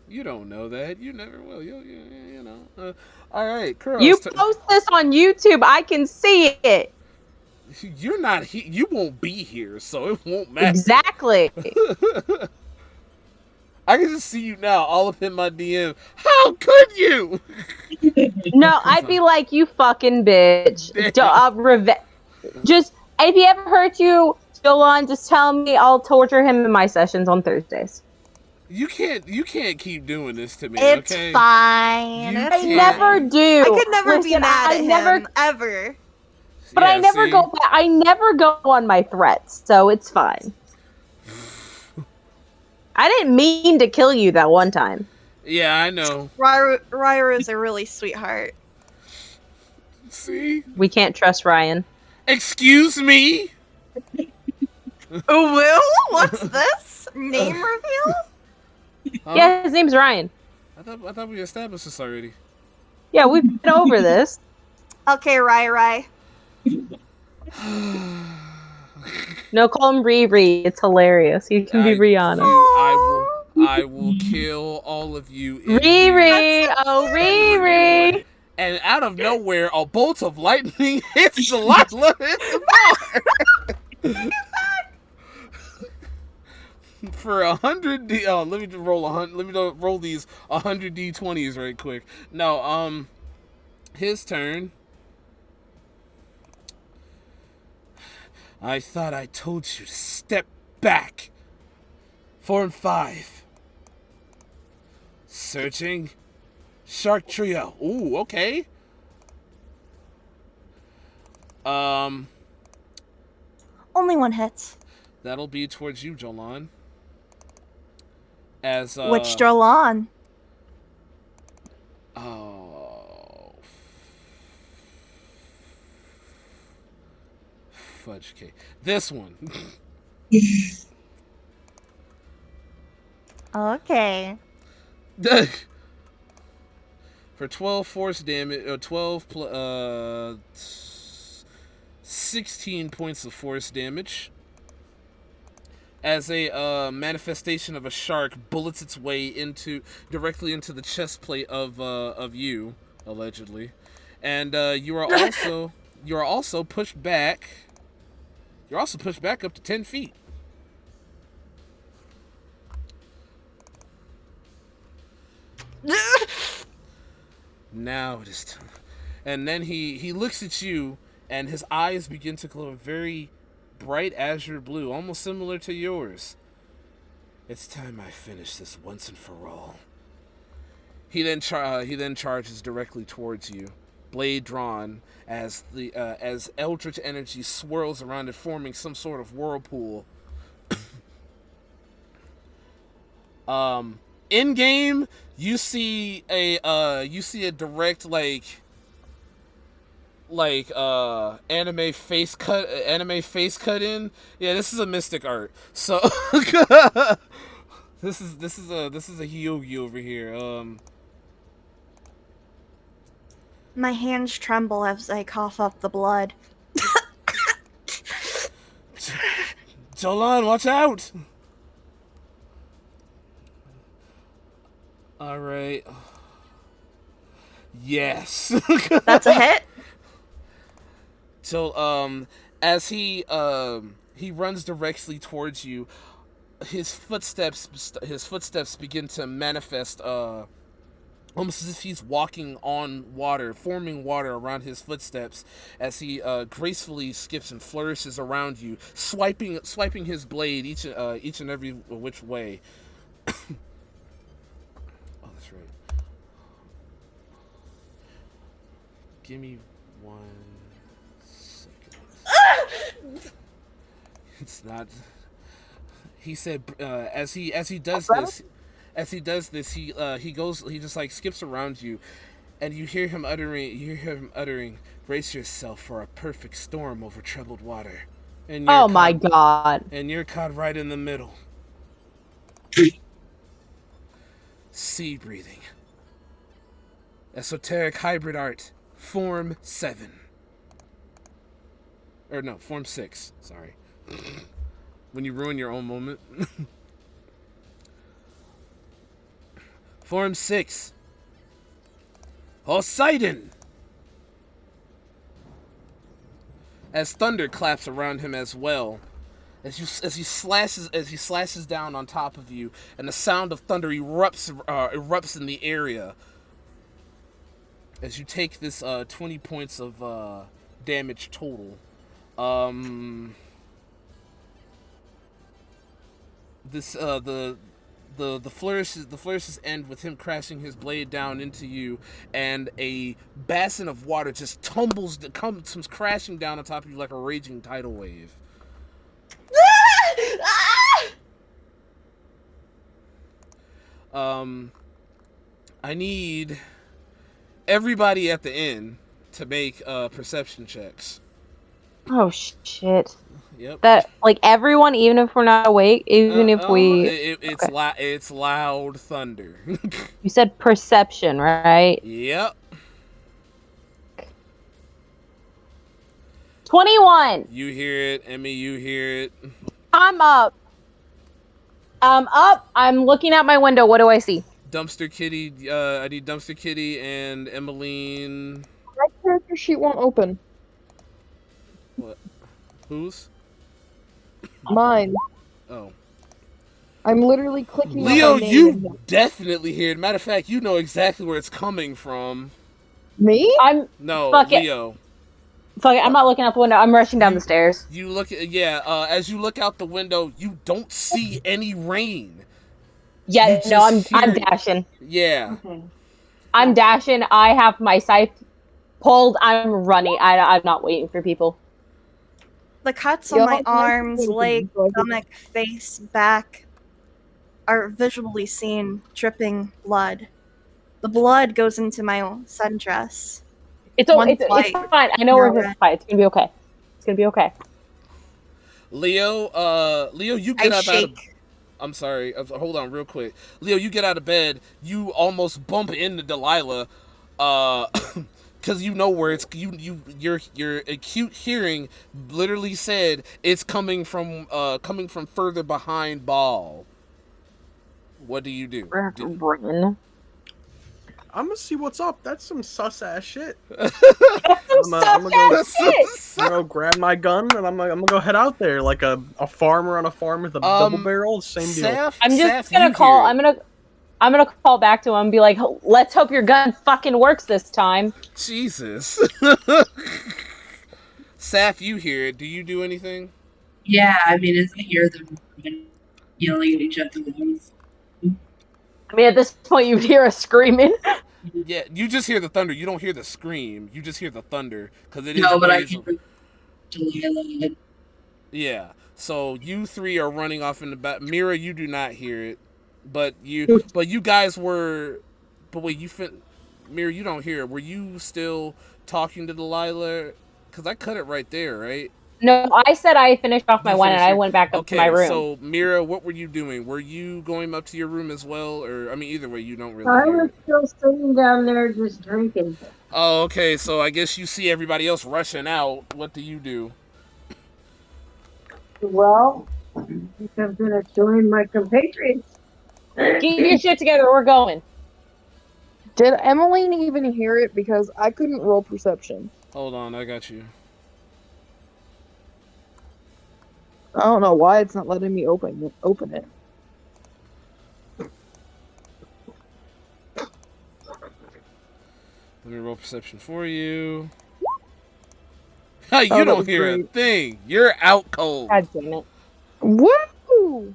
You don't know that. You never will. You know. All right, Kuro's You post this on YouTube. I can see it. You're not. You won't be here, so it won't matter. Exactly. I can just see you now, all up in my DM. How could you? No, I'd be like, you fucking bitch. Just, if he ever hurts you, Jolan, just tell me. I'll torture him in my sessions on Thursdays. You can't keep doing this to me, It's okay? fine. I It's never fine. do. I could never be Listen, mad at I him, never- ever. But Yeah, I never see? I never go on my threats, so it's fine. I didn't mean to kill you that one time. Yeah, I know. Ryra is a really sweetheart. See? We can't trust Ryan. Excuse me? Oh, Will? What's this? Name reveal? Huh? Yeah, his name's Ryan. I thought we established this already. Yeah, we've been over this. Okay, Rai. No, call him Riri. It's hilarious. He can be Rihanna. I will kill all of you. Riri! Oh, Riri! And out of nowhere, a bolt of lightning hits Delilah in the bar. For 100 D. Oh, let me just roll 100. Let me roll these 100 D20s right quick. No, his turn. I thought I told you to step back. 4 and 5. Searching. Shark Trio. Ooh, okay. Only one hits. That'll be towards you, Jolan. As Which Jolan? Oh, fudge cake. This one. Okay. For 12 force damage, 16 points of force damage. As a manifestation of a shark bullets its way directly into the chest plate of you, allegedly, and you are also pushed back. You're also pushed back up to 10 feet. Now it is time. And then he looks at you, and his eyes begin to glow very bright azure blue, almost similar to yours. It's time I finish this once and for all. He then charges directly towards you, blade drawn, as eldritch energy swirls around it, forming some sort of whirlpool. In game, you see a direct anime face cut in. Yeah, this is a mystic art. So this is a Hyogi over here. My hands tremble as I cough up the blood. Jolan, watch out! All right. Yes. That's a hit. So, as he runs directly towards you, his footsteps begin to manifest, almost as if he's walking on water, forming water around his footsteps, as he gracefully skips and flourishes around you, swiping his blade each and every which way. Oh, that's right. Give me 1 second. It's not. He said, as he does this, he just like skips around you, and you hear him uttering, "Brace yourself for a perfect storm over troubled water." And Oh my god. And you're caught right in the middle. Sea breathing. Esoteric hybrid art. Form 7. Or no, Form 6. Sorry. When you ruin your own moment. Form 6. Poseidon! As thunder claps around him as well. As he slashes down on top of you, and the sound of thunder erupts in the area. As you take this 20 points of damage total. The flourishes end with him crashing his blade down into you, and a basin of water just comes crashing down on top of you like a raging tidal wave. I need everybody at the inn to make perception checks. Oh shit. Yep. That like everyone, even if we're not awake, even if we. It's okay. It's loud thunder. You said perception, right? Yep. 21. You hear it, Emmy. You hear it. I'm up. I'm up. I'm looking out my window. What do I see? Dumpster Kitty. I need Dumpster Kitty and Emmeline. My character sheet won't open. What? Whose? Mine. Oh. I'm literally clicking Leo, on my name. you definitely hear it. Matter of fact, you know exactly where it's coming from. Me? No, Fuck it. Leo. Fuck it, I'm not looking out the window. I'm rushing down the stairs. You look at as you look out the window, you don't see any rain. Yeah, no, I'm dashing. Yeah. Okay. I'm dashing. I have my scythe pulled. I'm running. I'm not waiting for people. The cuts Yeah, on my I'll arms, take legs, it. stomach, face, back are visually seen dripping blood. The blood goes into my sundress. It's One's it's white, fine. I know you're we're red. fine. It's gonna be okay. It's gonna be okay. Leo, you I get up out of. shake. I'm sorry. Hold on, real quick. Leo, you get out of bed. You almost bump into Delilah, because you know where it's your acute hearing literally said it's coming from further behind Ball. What do you do? Run. I'm gonna see what's up. That's some sus ass shit. That's some I'm gonna go. sus-ass shit. I'm gonna grab my gun and I'm gonna go head out there like a farmer on a farm with a double barrel. Same deal. I'm just gonna call. I'm gonna call back to him and be like, "Let's hope your gun fucking works this time." Jesus. Saf, you hear it. Do you do anything? Yeah, I mean, as I hear them yelling at each other, I mean, at this point, you'd hear us screaming. Yeah, you just hear the thunder. You don't hear the scream. You just hear the thunder because it is. no, but I ways hear of- Delilah. Yeah. So you three are running off in the back. Mira, you do not hear it, but you guys were. But wait, Mira, you don't hear it. Were you still talking to Delilah? Because I cut it right there, right? No, I said I finished off my You one and finished I your- went back up to my room. So Mira, what were you doing? Were you going up to your room as well, or I mean, either way, you don't really. I hear was it. still sitting down there just drinking. Oh, okay. So I guess you see everybody else rushing out. What do you do? Well, I think I'm gonna join my compatriots. Get your shit together. We're going. Did Emmeline even hear it? Because I couldn't roll perception. Hold on, I got you. I don't know why it's not letting me open it. Let me roll perception for you. You that don't was hear a great. thing. You're out cold. God damn it. Woo!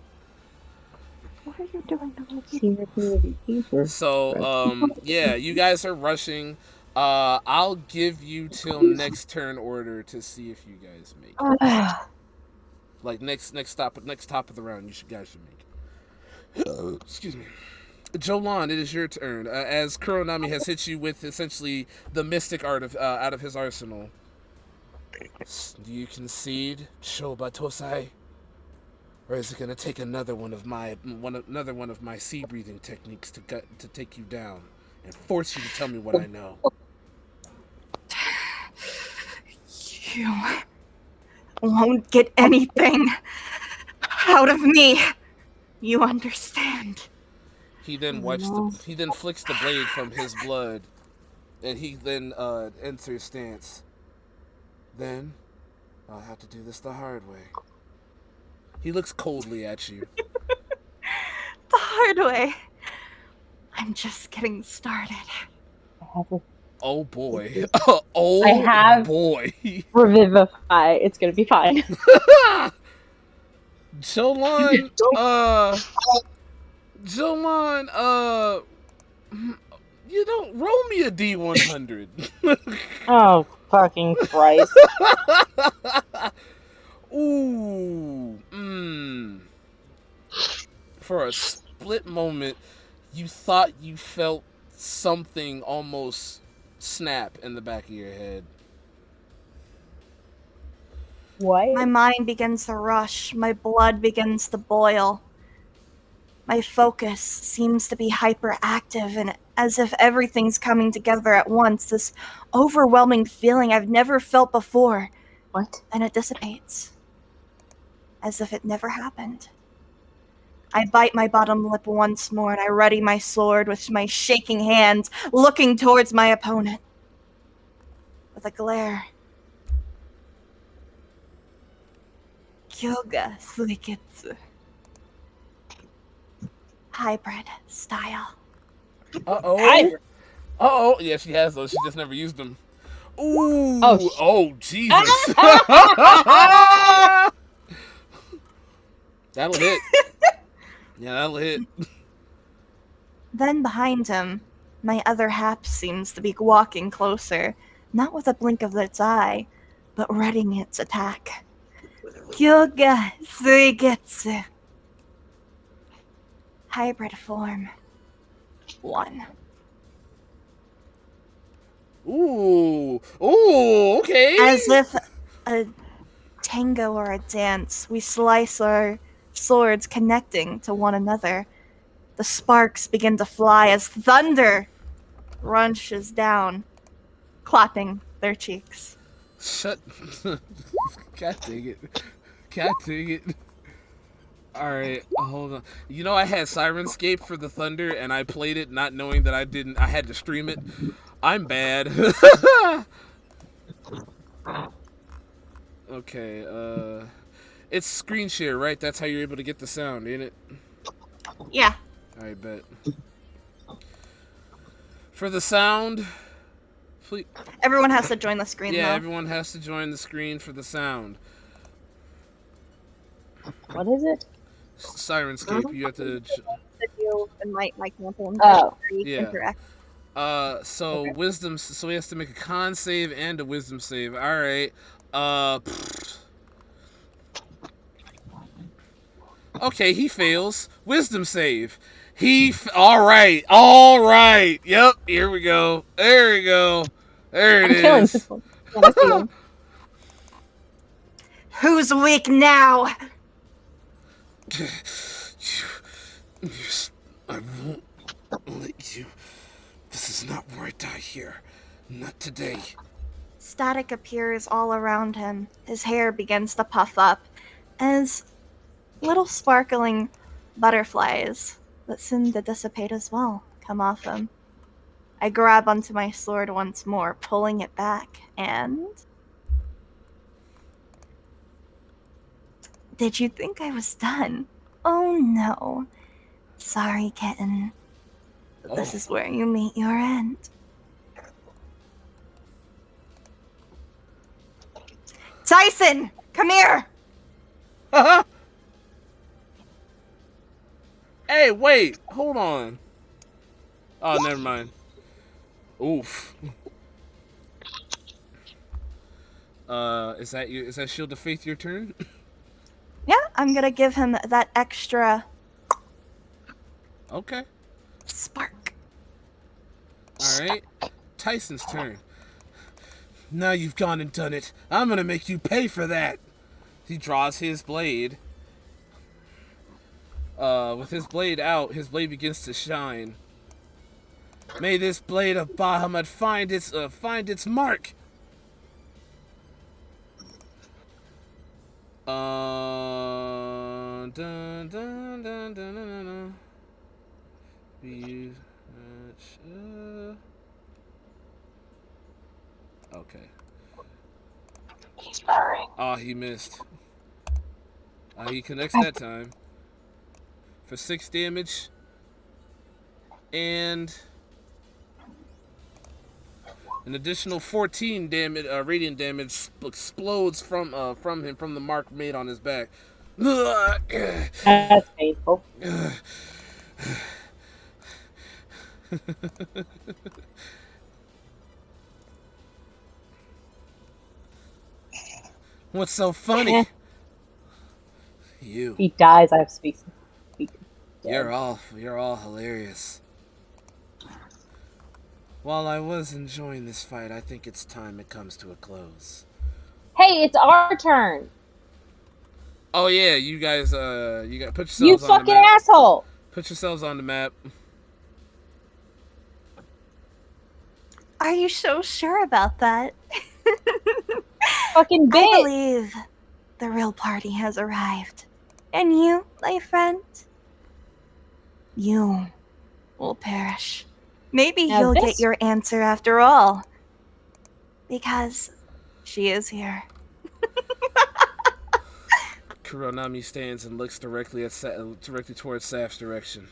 What are you doing? So, yeah, you guys are rushing. I'll give you till next turn order to see if you guys make it. Like next top of the round, guys should make it. Excuse me. Jolan, it is your turn. As Kuronami has hit you with essentially the mystic art of out of his arsenal. Do you concede, Shoba Tosai? Or is it gonna take another one of my sea breathing techniques to take you down and force you to tell me what I know? You won't get anything out of me. You understand? He then he then flicks the blade from his blood, and he then enters stance. Then I'll have to do this the hard way. He looks coldly at you. The hard way. I'm just getting started. Oh boy. I have boy. Revivify. It's gonna be fine. Jolan, you don't roll me a D100. Oh, fucking Christ. Ooh. For a split moment, you thought you felt something almost snap in the back of your head. What? My mind begins to rush. My blood begins to boil. My focus seems to be hyperactive, and as if everything's coming together at once. This overwhelming feeling I've never felt before. What? And it dissipates. As if it never happened. I bite my bottom lip once more, and I ready my sword with my shaking hands, looking towards my opponent. With a glare. Kyoga Suiketsu. Hybrid style. Uh-oh. Yeah, she has those. She just never used them. Ooh. Oh Jesus. That'll hit. Yeah, that'll hit. Then behind him, my other half seems to be walking closer, not with a blink of its eye, but readying its attack. Kyoga Suigetsu. Hybrid form 1. Ooh, okay. As if a tango or a dance, we slice our swords connecting to one another. The sparks begin to fly as thunder rushes down, clapping their cheeks. Shut. God dang it. God dang it. Alright, hold on. You know I had Sirenscape for the Thunder and I played it not knowing that I had to stream it. I'm bad. Okay, it's screen share, right? That's how you're able to get the sound, ain't it? Yeah. I bet. For the sound, please. Everyone has to join the screen, Yeah, though. everyone has to join the screen for the sound. What is it? Sirenscape, you have to. And my campaign. Oh. Yeah. Interact. So Okay. wisdom. So he has to make a con save and a wisdom save. All right. Okay, he fails. Wisdom save. All right. All right. Yep. Here we go. There we go. There it I'm killing is. this one. Yeah, I see him. Who's weak now? I won't let you. This is not where I die here. Not today. Static appears all around him. His hair begins to puff up as little sparkling butterflies that seem to dissipate as well come off him. I grab onto my sword once more, pulling it back, and... Did you think I was done? Oh no. Sorry, kitten. But this is where you meet your end. Tyson! Come here! Hey, wait. Hold on. Oh, never mind. Oof. Is that Shield of Faith your turn? Yeah, I'm gonna give him that extra Okay. spark. Alright. Tyson's turn. Now you've gone and done it. I'm gonna make you pay for that. He draws his blade. With his blade out, his blade begins to shine. May this blade of Bahamut find its mark. Dun, dun, dun, dun, dun, dun. Okay. He's purring. Oh, he missed. He connects that time for 6 damage, and an additional 14 damage, radiant damage explodes from him from the mark made on his back. That's painful. What's so funny? You. He dies. I have speak. You're all hilarious. While I was enjoying this fight, I think it's time it comes to a close. Hey, it's our turn. Oh yeah, you guys, you got put yourselves You on the fucking map. asshole. Put yourselves on the map. Are you so sure about that? Fucking I bitch. believe the real party has arrived. And you, my friend, you will perish. Maybe Now you'll this- get your answer after all. Because she is here. Kuronami stands and looks directly towards Saf's direction.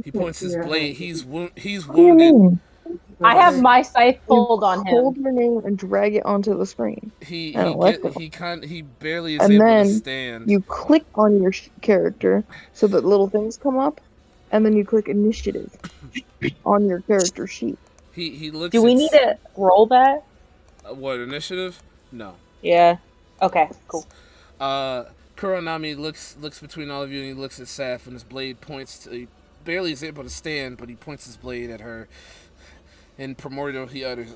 He points his blade. He's wounded. I have my scythe pulled on him. Hold your name and drag it onto the screen. He barely is And able then to stand. you click on your character so that little things come up, and then you click initiative on your character sheet. He looks. Do we need to roll that? What initiative? No. Yeah. Okay. Cool. Kuronami looks between all of you and he looks at Saf and his blade points to. He barely is able to stand, but he points his blade at her. In Primordial, he utters,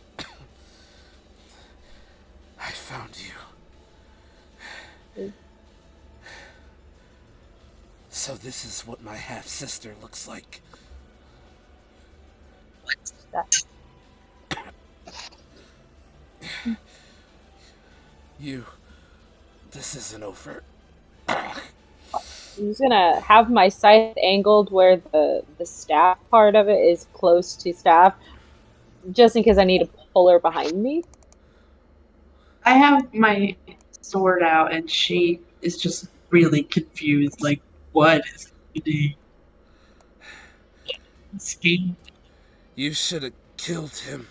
"I found you. So this is what my half sister looks like." What's that? This isn't over. I'm just gonna have my scythe angled where the staff part of it is close to staff, just in case I need to pull her behind me. I have my sword out, and she is just really confused. Like, what is happening? Scared. You should have killed him.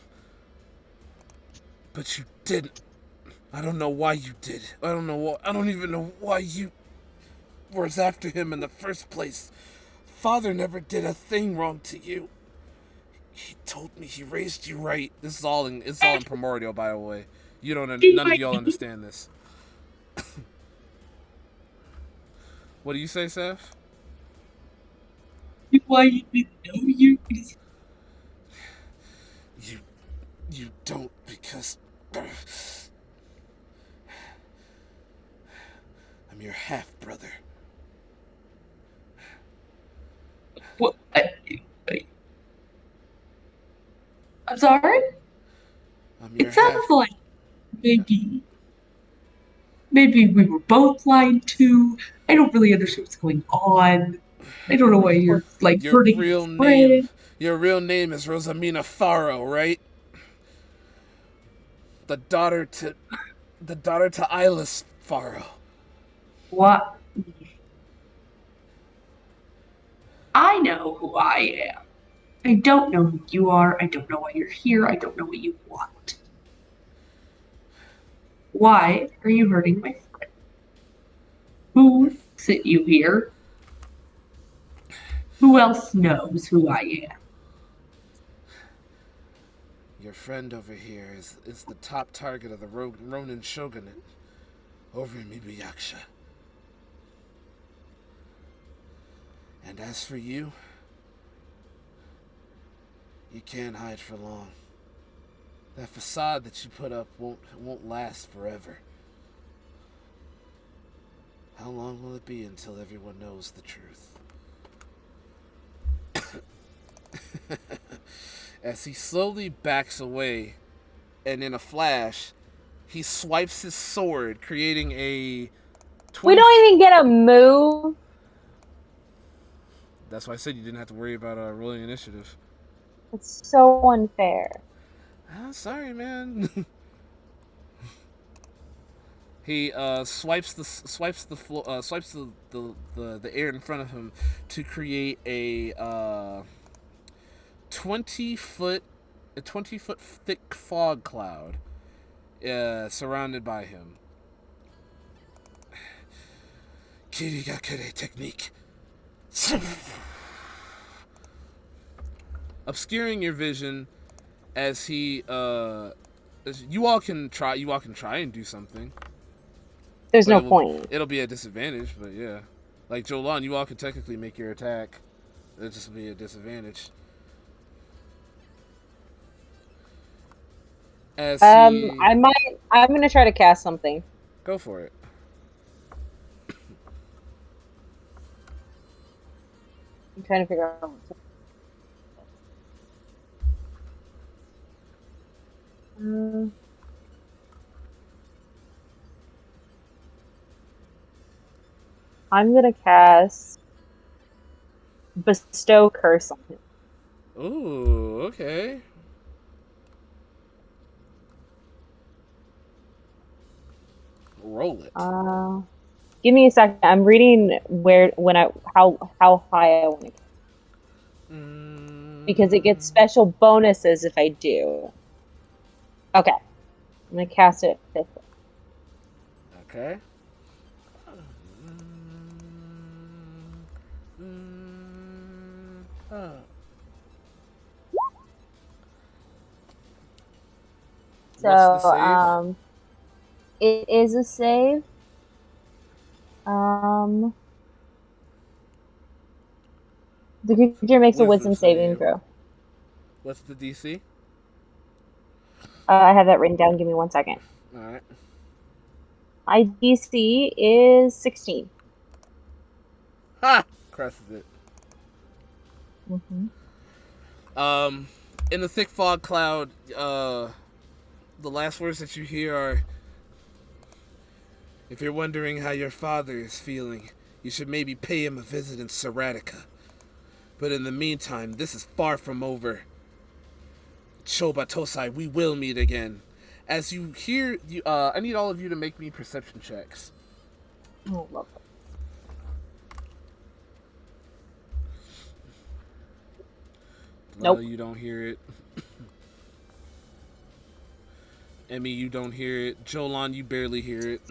But you didn't. I don't know why you did. I don't even know why you was after him in the first place. Father never did a thing wrong to you. He told me he raised you right. It's all in Primordial, by the way. None of y'all understand this. What do you say, Seth? Why you didn't know you? You don't because I'm your half brother. What? I'm sorry? It sounds like maybe we were both lied to. I don't really understand what's going on. I don't know why you're like Your hurting real his name. friend. Your real name is Rosamina Faro, right? The daughter to Ilis Faro. What? I know who I am. I don't know who you are. I don't know why you're here. I don't know what you want. Why are you hurting my friend? Who sent you here? Who else knows who I am? Your friend over here is the top target of the Ronin Shogunate over in Mibuyaksha. And as for you, you can't hide for long. That facade that you put up won't last forever. How long will it be until everyone knows the truth? As he slowly backs away, and in a flash, he swipes his sword, creating a 20... We don't even get a move. That's why I said you didn't have to worry about rolling initiative. It's so unfair. Sorry, man. He swipes the air in front of him to create a 20-foot thick fog cloud surrounded by him. Kirigakure technique. Obscuring your vision as he you all can try and do something. There's no point. It'll be a disadvantage, but yeah. Like Jolan, you all can technically make your attack. It'll just be a disadvantage. I'm gonna try to cast something. Go for it. I'm trying to figure out what to... I'm gonna cast Bestow Curse on him. Ooh, okay. Roll it. Give me a second. I'm reading how high I want to because it gets special bonuses if I do. Okay. I'm gonna cast it at 5th. Okay. So, it is a save. The creature makes a wisdom saving save. throw. What's the DC? I have that written down. Give me 1 second. All right. My DC is 16. Ha! Crosses it. Mm-hmm. In the thick fog cloud, the last words that you hear are, "If you're wondering how your father is feeling, you should maybe pay him a visit in Seratica. But in the meantime, this is far from over. Choba Tosai, we will meet again." As you hear, I need all of you to make me perception checks. Oh, love it. Nope. You don't hear it. Emmy, you don't hear it. Jolan, you barely hear it.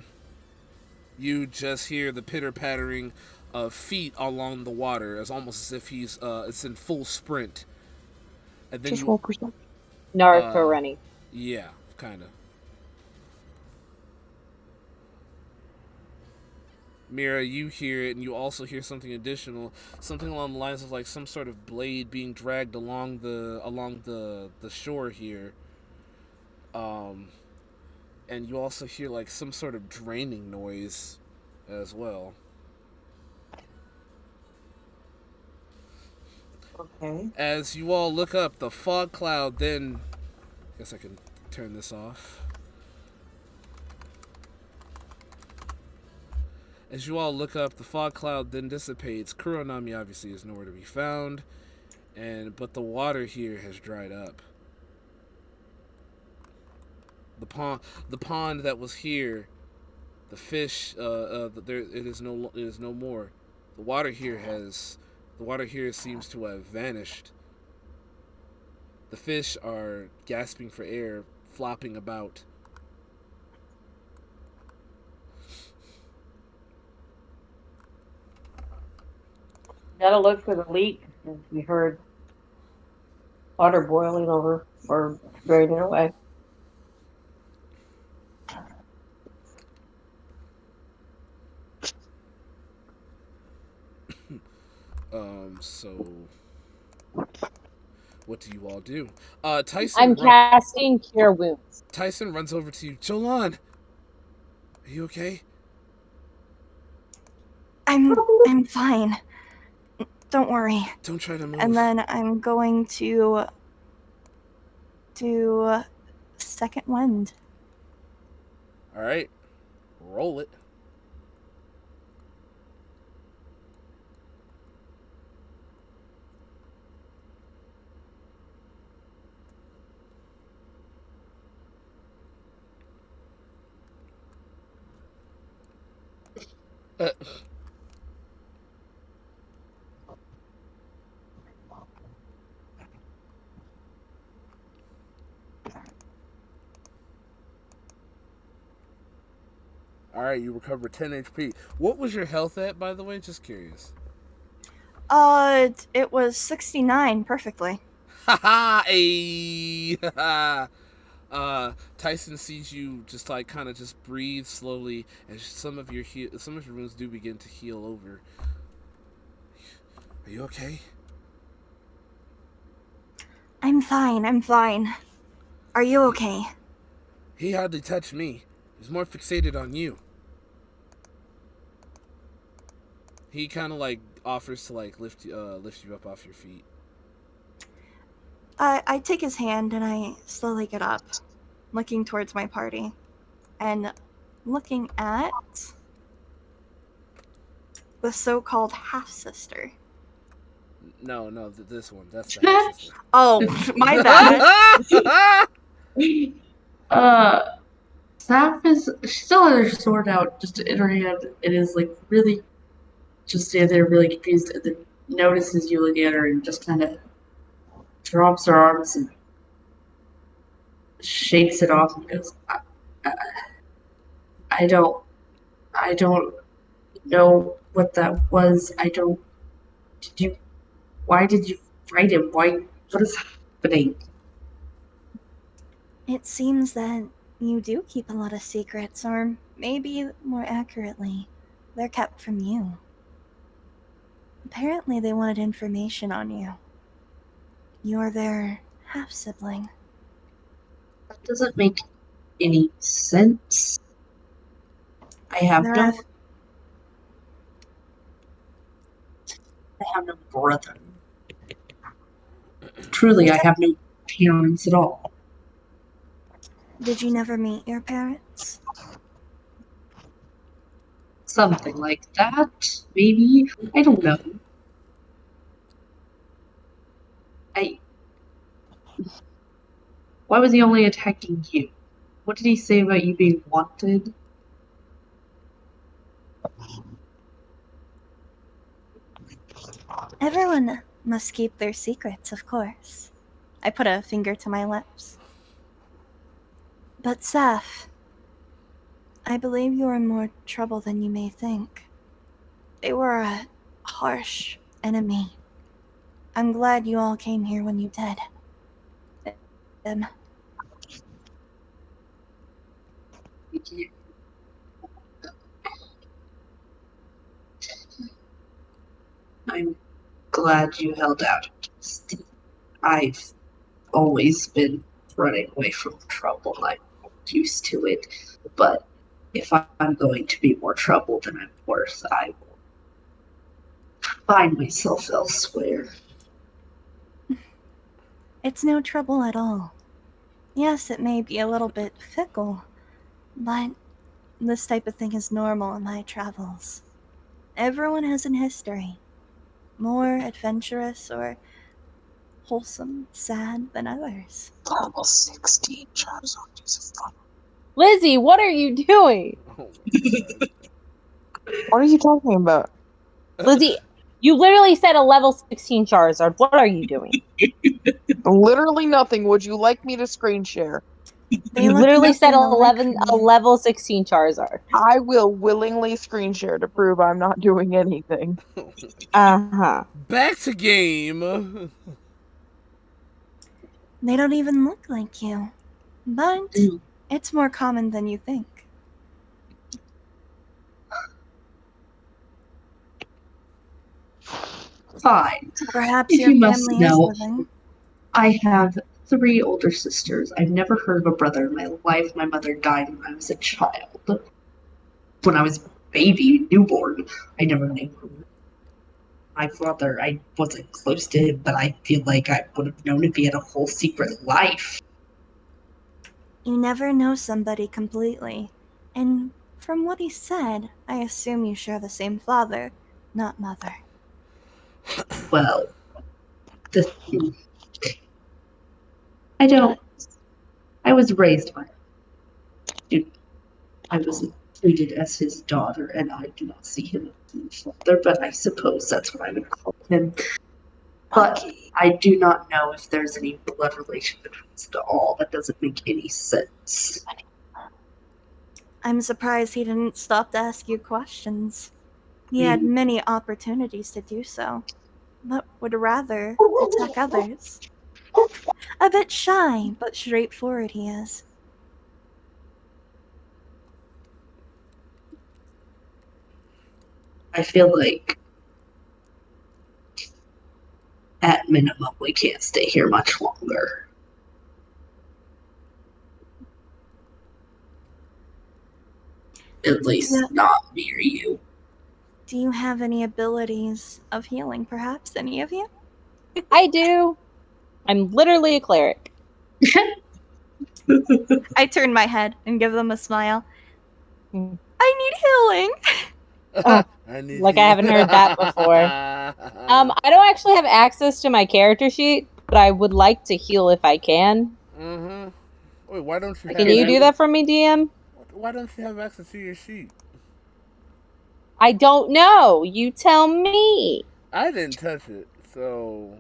You just hear the pitter-pattering of feet along the water, as almost as if he's it's in full sprint. And then Just roll perception. Naruto running. Yeah, kind of. Mira, you hear it, and you also hear something additional, something along the lines of like some sort of blade being dragged along the shore here. And you also hear like some sort of draining noise as well. Okay. As you all look up, the fog cloud then, I guess I can turn this off. As you all look up, the fog cloud then dissipates. Kuronami obviously is nowhere to be found, but the water here has dried up. The pond that was here, the fish, it is no more. The water here seems to have vanished. The fish are gasping for air, flopping about. Gotta look for the leak. We heard water boiling over or draining away. So what do you all do? Tyson. I'm casting Cure Wounds. Tyson runs over to you. Jolan, are you okay? I'm fine. Don't worry. Don't try to move. And then I'm going to do second wind. All right, roll it. All right, you recover 10 HP. What was your health at, by the way? Just curious. It was 69 perfectly. Ha ha! Tyson sees you just like kind of just breathe slowly, and some of your wounds do begin to heal over. Are you okay? I'm fine. Are you okay? He hardly touched me. He was more fixated on you. He kind of like offers to like lift you up off your feet. I take his hand and I slowly get up, looking towards my party, and looking at the so-called half-sister. No, this one. That's the half-sister. Oh, my bad. Saf she still has her sword out just in her hand and is like really just standing there really confused and then notices you looking at her and just kind of drops her arms and shakes it off and goes, I don't know what that was. Why did you fight him? What is happening? It seems that you do keep a lot of secrets, or maybe more accurately, they're kept from you. Apparently they wanted information on you. You're their half-sibling. That doesn't make any sense. I have no brother. Truly, I have no parents at all. Did you never meet your parents? Something like that, maybe. I don't know. Why was he only attacking you? What did he say about you being wanted? Everyone must keep their secrets, of course. I put a finger to my lips. But Seth, I believe you are in more trouble than you may think. They were a harsh enemy. I'm glad you all came here when you did. I'm glad you held out. I've always been running away from trouble. I'm used to it. But if I'm going to be more trouble than I'm worth, I will find myself elsewhere. It's no trouble at all. Yes, it may be a little bit fickle, but this type of thing is normal in my travels. Everyone has an history, more adventurous or wholesome, sad than others. Level 16 Charizard is fun. Lizzie, what are you doing? What are you talking about? Lizzie, you literally said a level 16 Charizard. What are you doing? Literally nothing. Would you like me to screen share? You literally said a level 16 Charizard. I will willingly screen share to prove I'm not doing anything. Uh-huh. Back to game. They don't even look like you, but it's more common than you think. Fine. Perhaps if your you must family is know, living. I have 3 older sisters. I've never heard of a brother in my life. My mother died when I was a child. When I was a baby, newborn, I never knew him. My father, I wasn't close to him, but I feel like I would have known if he had a whole secret life. You never know somebody completely, and from what he said, I assume you share the same father, not mother. Well, I don't. I was raised by him. I was treated as his daughter, and I do not see him as his father, but I suppose that's what I would call him. But I do not know if there's any blood relation between us at all. That doesn't make any sense. I'm surprised he didn't stop to ask you questions. He had many opportunities to do so, but would rather attack others. A bit shy, but straightforward he is. I feel like, at minimum, we can't stay here much longer. At least not near you. Do you have any abilities of healing, perhaps? Any of you? I do. I'm literally a cleric. I turn my head and give them a smile. I need healing. I haven't heard that before. I don't actually have access to my character sheet, but I would like to heal if I can. Wait, why don't you? Can you do that for me, DM? Why don't you have access to your sheet? I don't know. You tell me. I didn't touch it, so.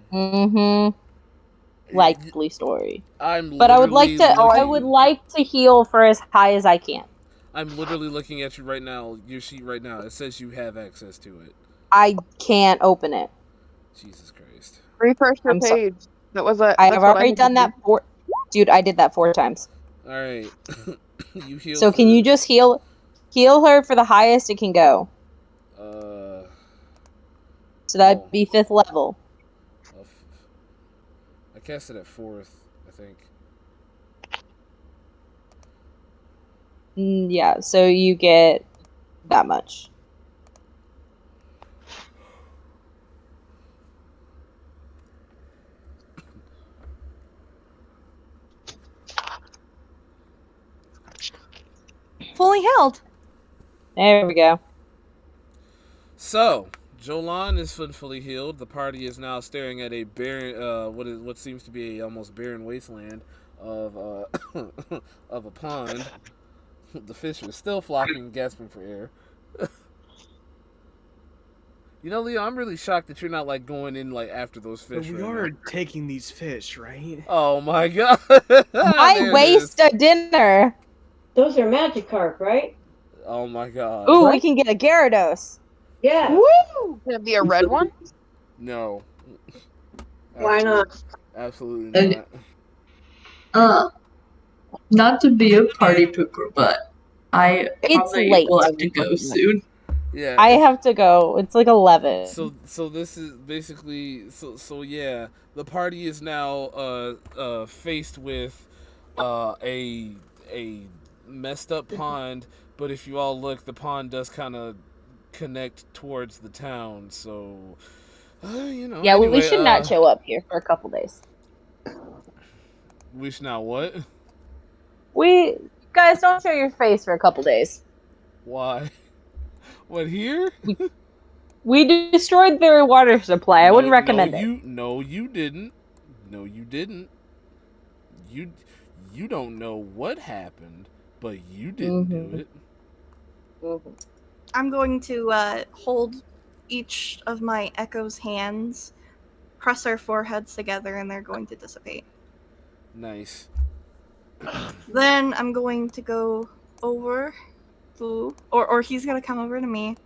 Likely story. But I would like to. I would like to heal for as high as I can. I'm literally looking at you right now. Your sheet right now. It says you have access to it. I can't open it. Jesus Christ. Refresh your page. That was a. I have already done that Dude, I did that 4 times. All right. You heal. So can you just heal her for the highest it can go? So that'd be 5th level. I cast it at 4th, I think. Yeah, so you get that much. Fully healed. There we go. So, Jolan is fully healed. The party is now staring at a barren, what seems to be a almost barren wasteland of of a pond. The fish are still flocking and gasping for air. You know, Leo, I'm really shocked that you're not like going in like after those fish. But we are taking these fish, right? Oh my god! Why waste a dinner? Those are Magikarp, right? Oh my god! Ooh, we can get a Gyarados. Yeah. Woo! Can it be a red one? No. Why not? Absolutely not. Not to be a party pooper, but I It's probably late. will have to go soon. Yeah. I have to go. It's like 11. So this is basically yeah. The party is now faced with a messed up pond, but if you all look, the pond does kind of connect towards the town. So you know. Yeah, anyway, we should not show up here for a couple days. We should not what? Guys, don't show your face for a couple days. Why? What here? We destroyed their water supply. I wouldn't recommend it. No, you didn't. No, you didn't. You don't know what happened, but you didn't do it. Mm-hmm. I'm going to hold each of my Echo's hands, press our foreheads together, and they're going to dissipate. Nice. Then I'm going to go over to, or he's gonna come over to me.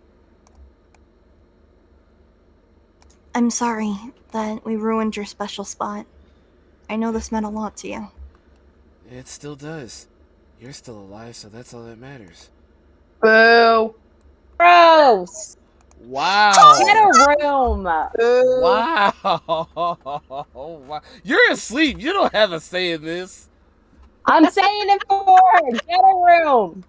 I'm sorry that we ruined your special spot. I know this meant a lot to you. It still does. You're still alive, so that's all that matters. Boo! Gross! Wow! Get a room! Wow! You're asleep. You don't have a say in this. I'm saying it for her. Get a room.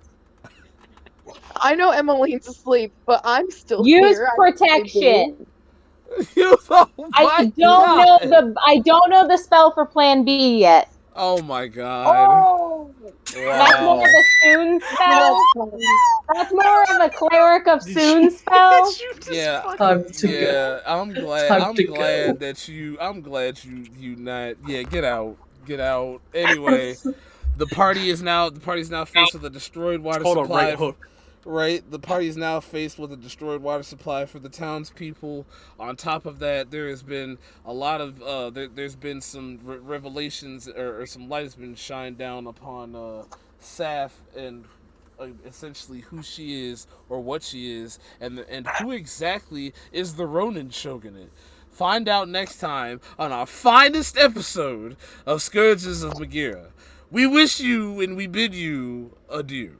I know Emmeline's asleep, but I'm still Use here. protection. I don't know the spell for Plan B yet. Oh my god! Oh, wow. That's more of a Soon spell. That's more of a cleric of Soon spell. Yeah, I'm glad that you not. Yeah, get out. Anyway, the party's now faced with a destroyed water supply. Right, the party is now faced with a destroyed water supply for the townspeople. On top of that, there has been a lot of there's been some revelations or some light has been shined down upon Saf and essentially who she is or what she is, and who exactly is the Ronin Shogunate. Find out next time on our finest episode of Scourges of Magira. We wish you and we bid you adieu.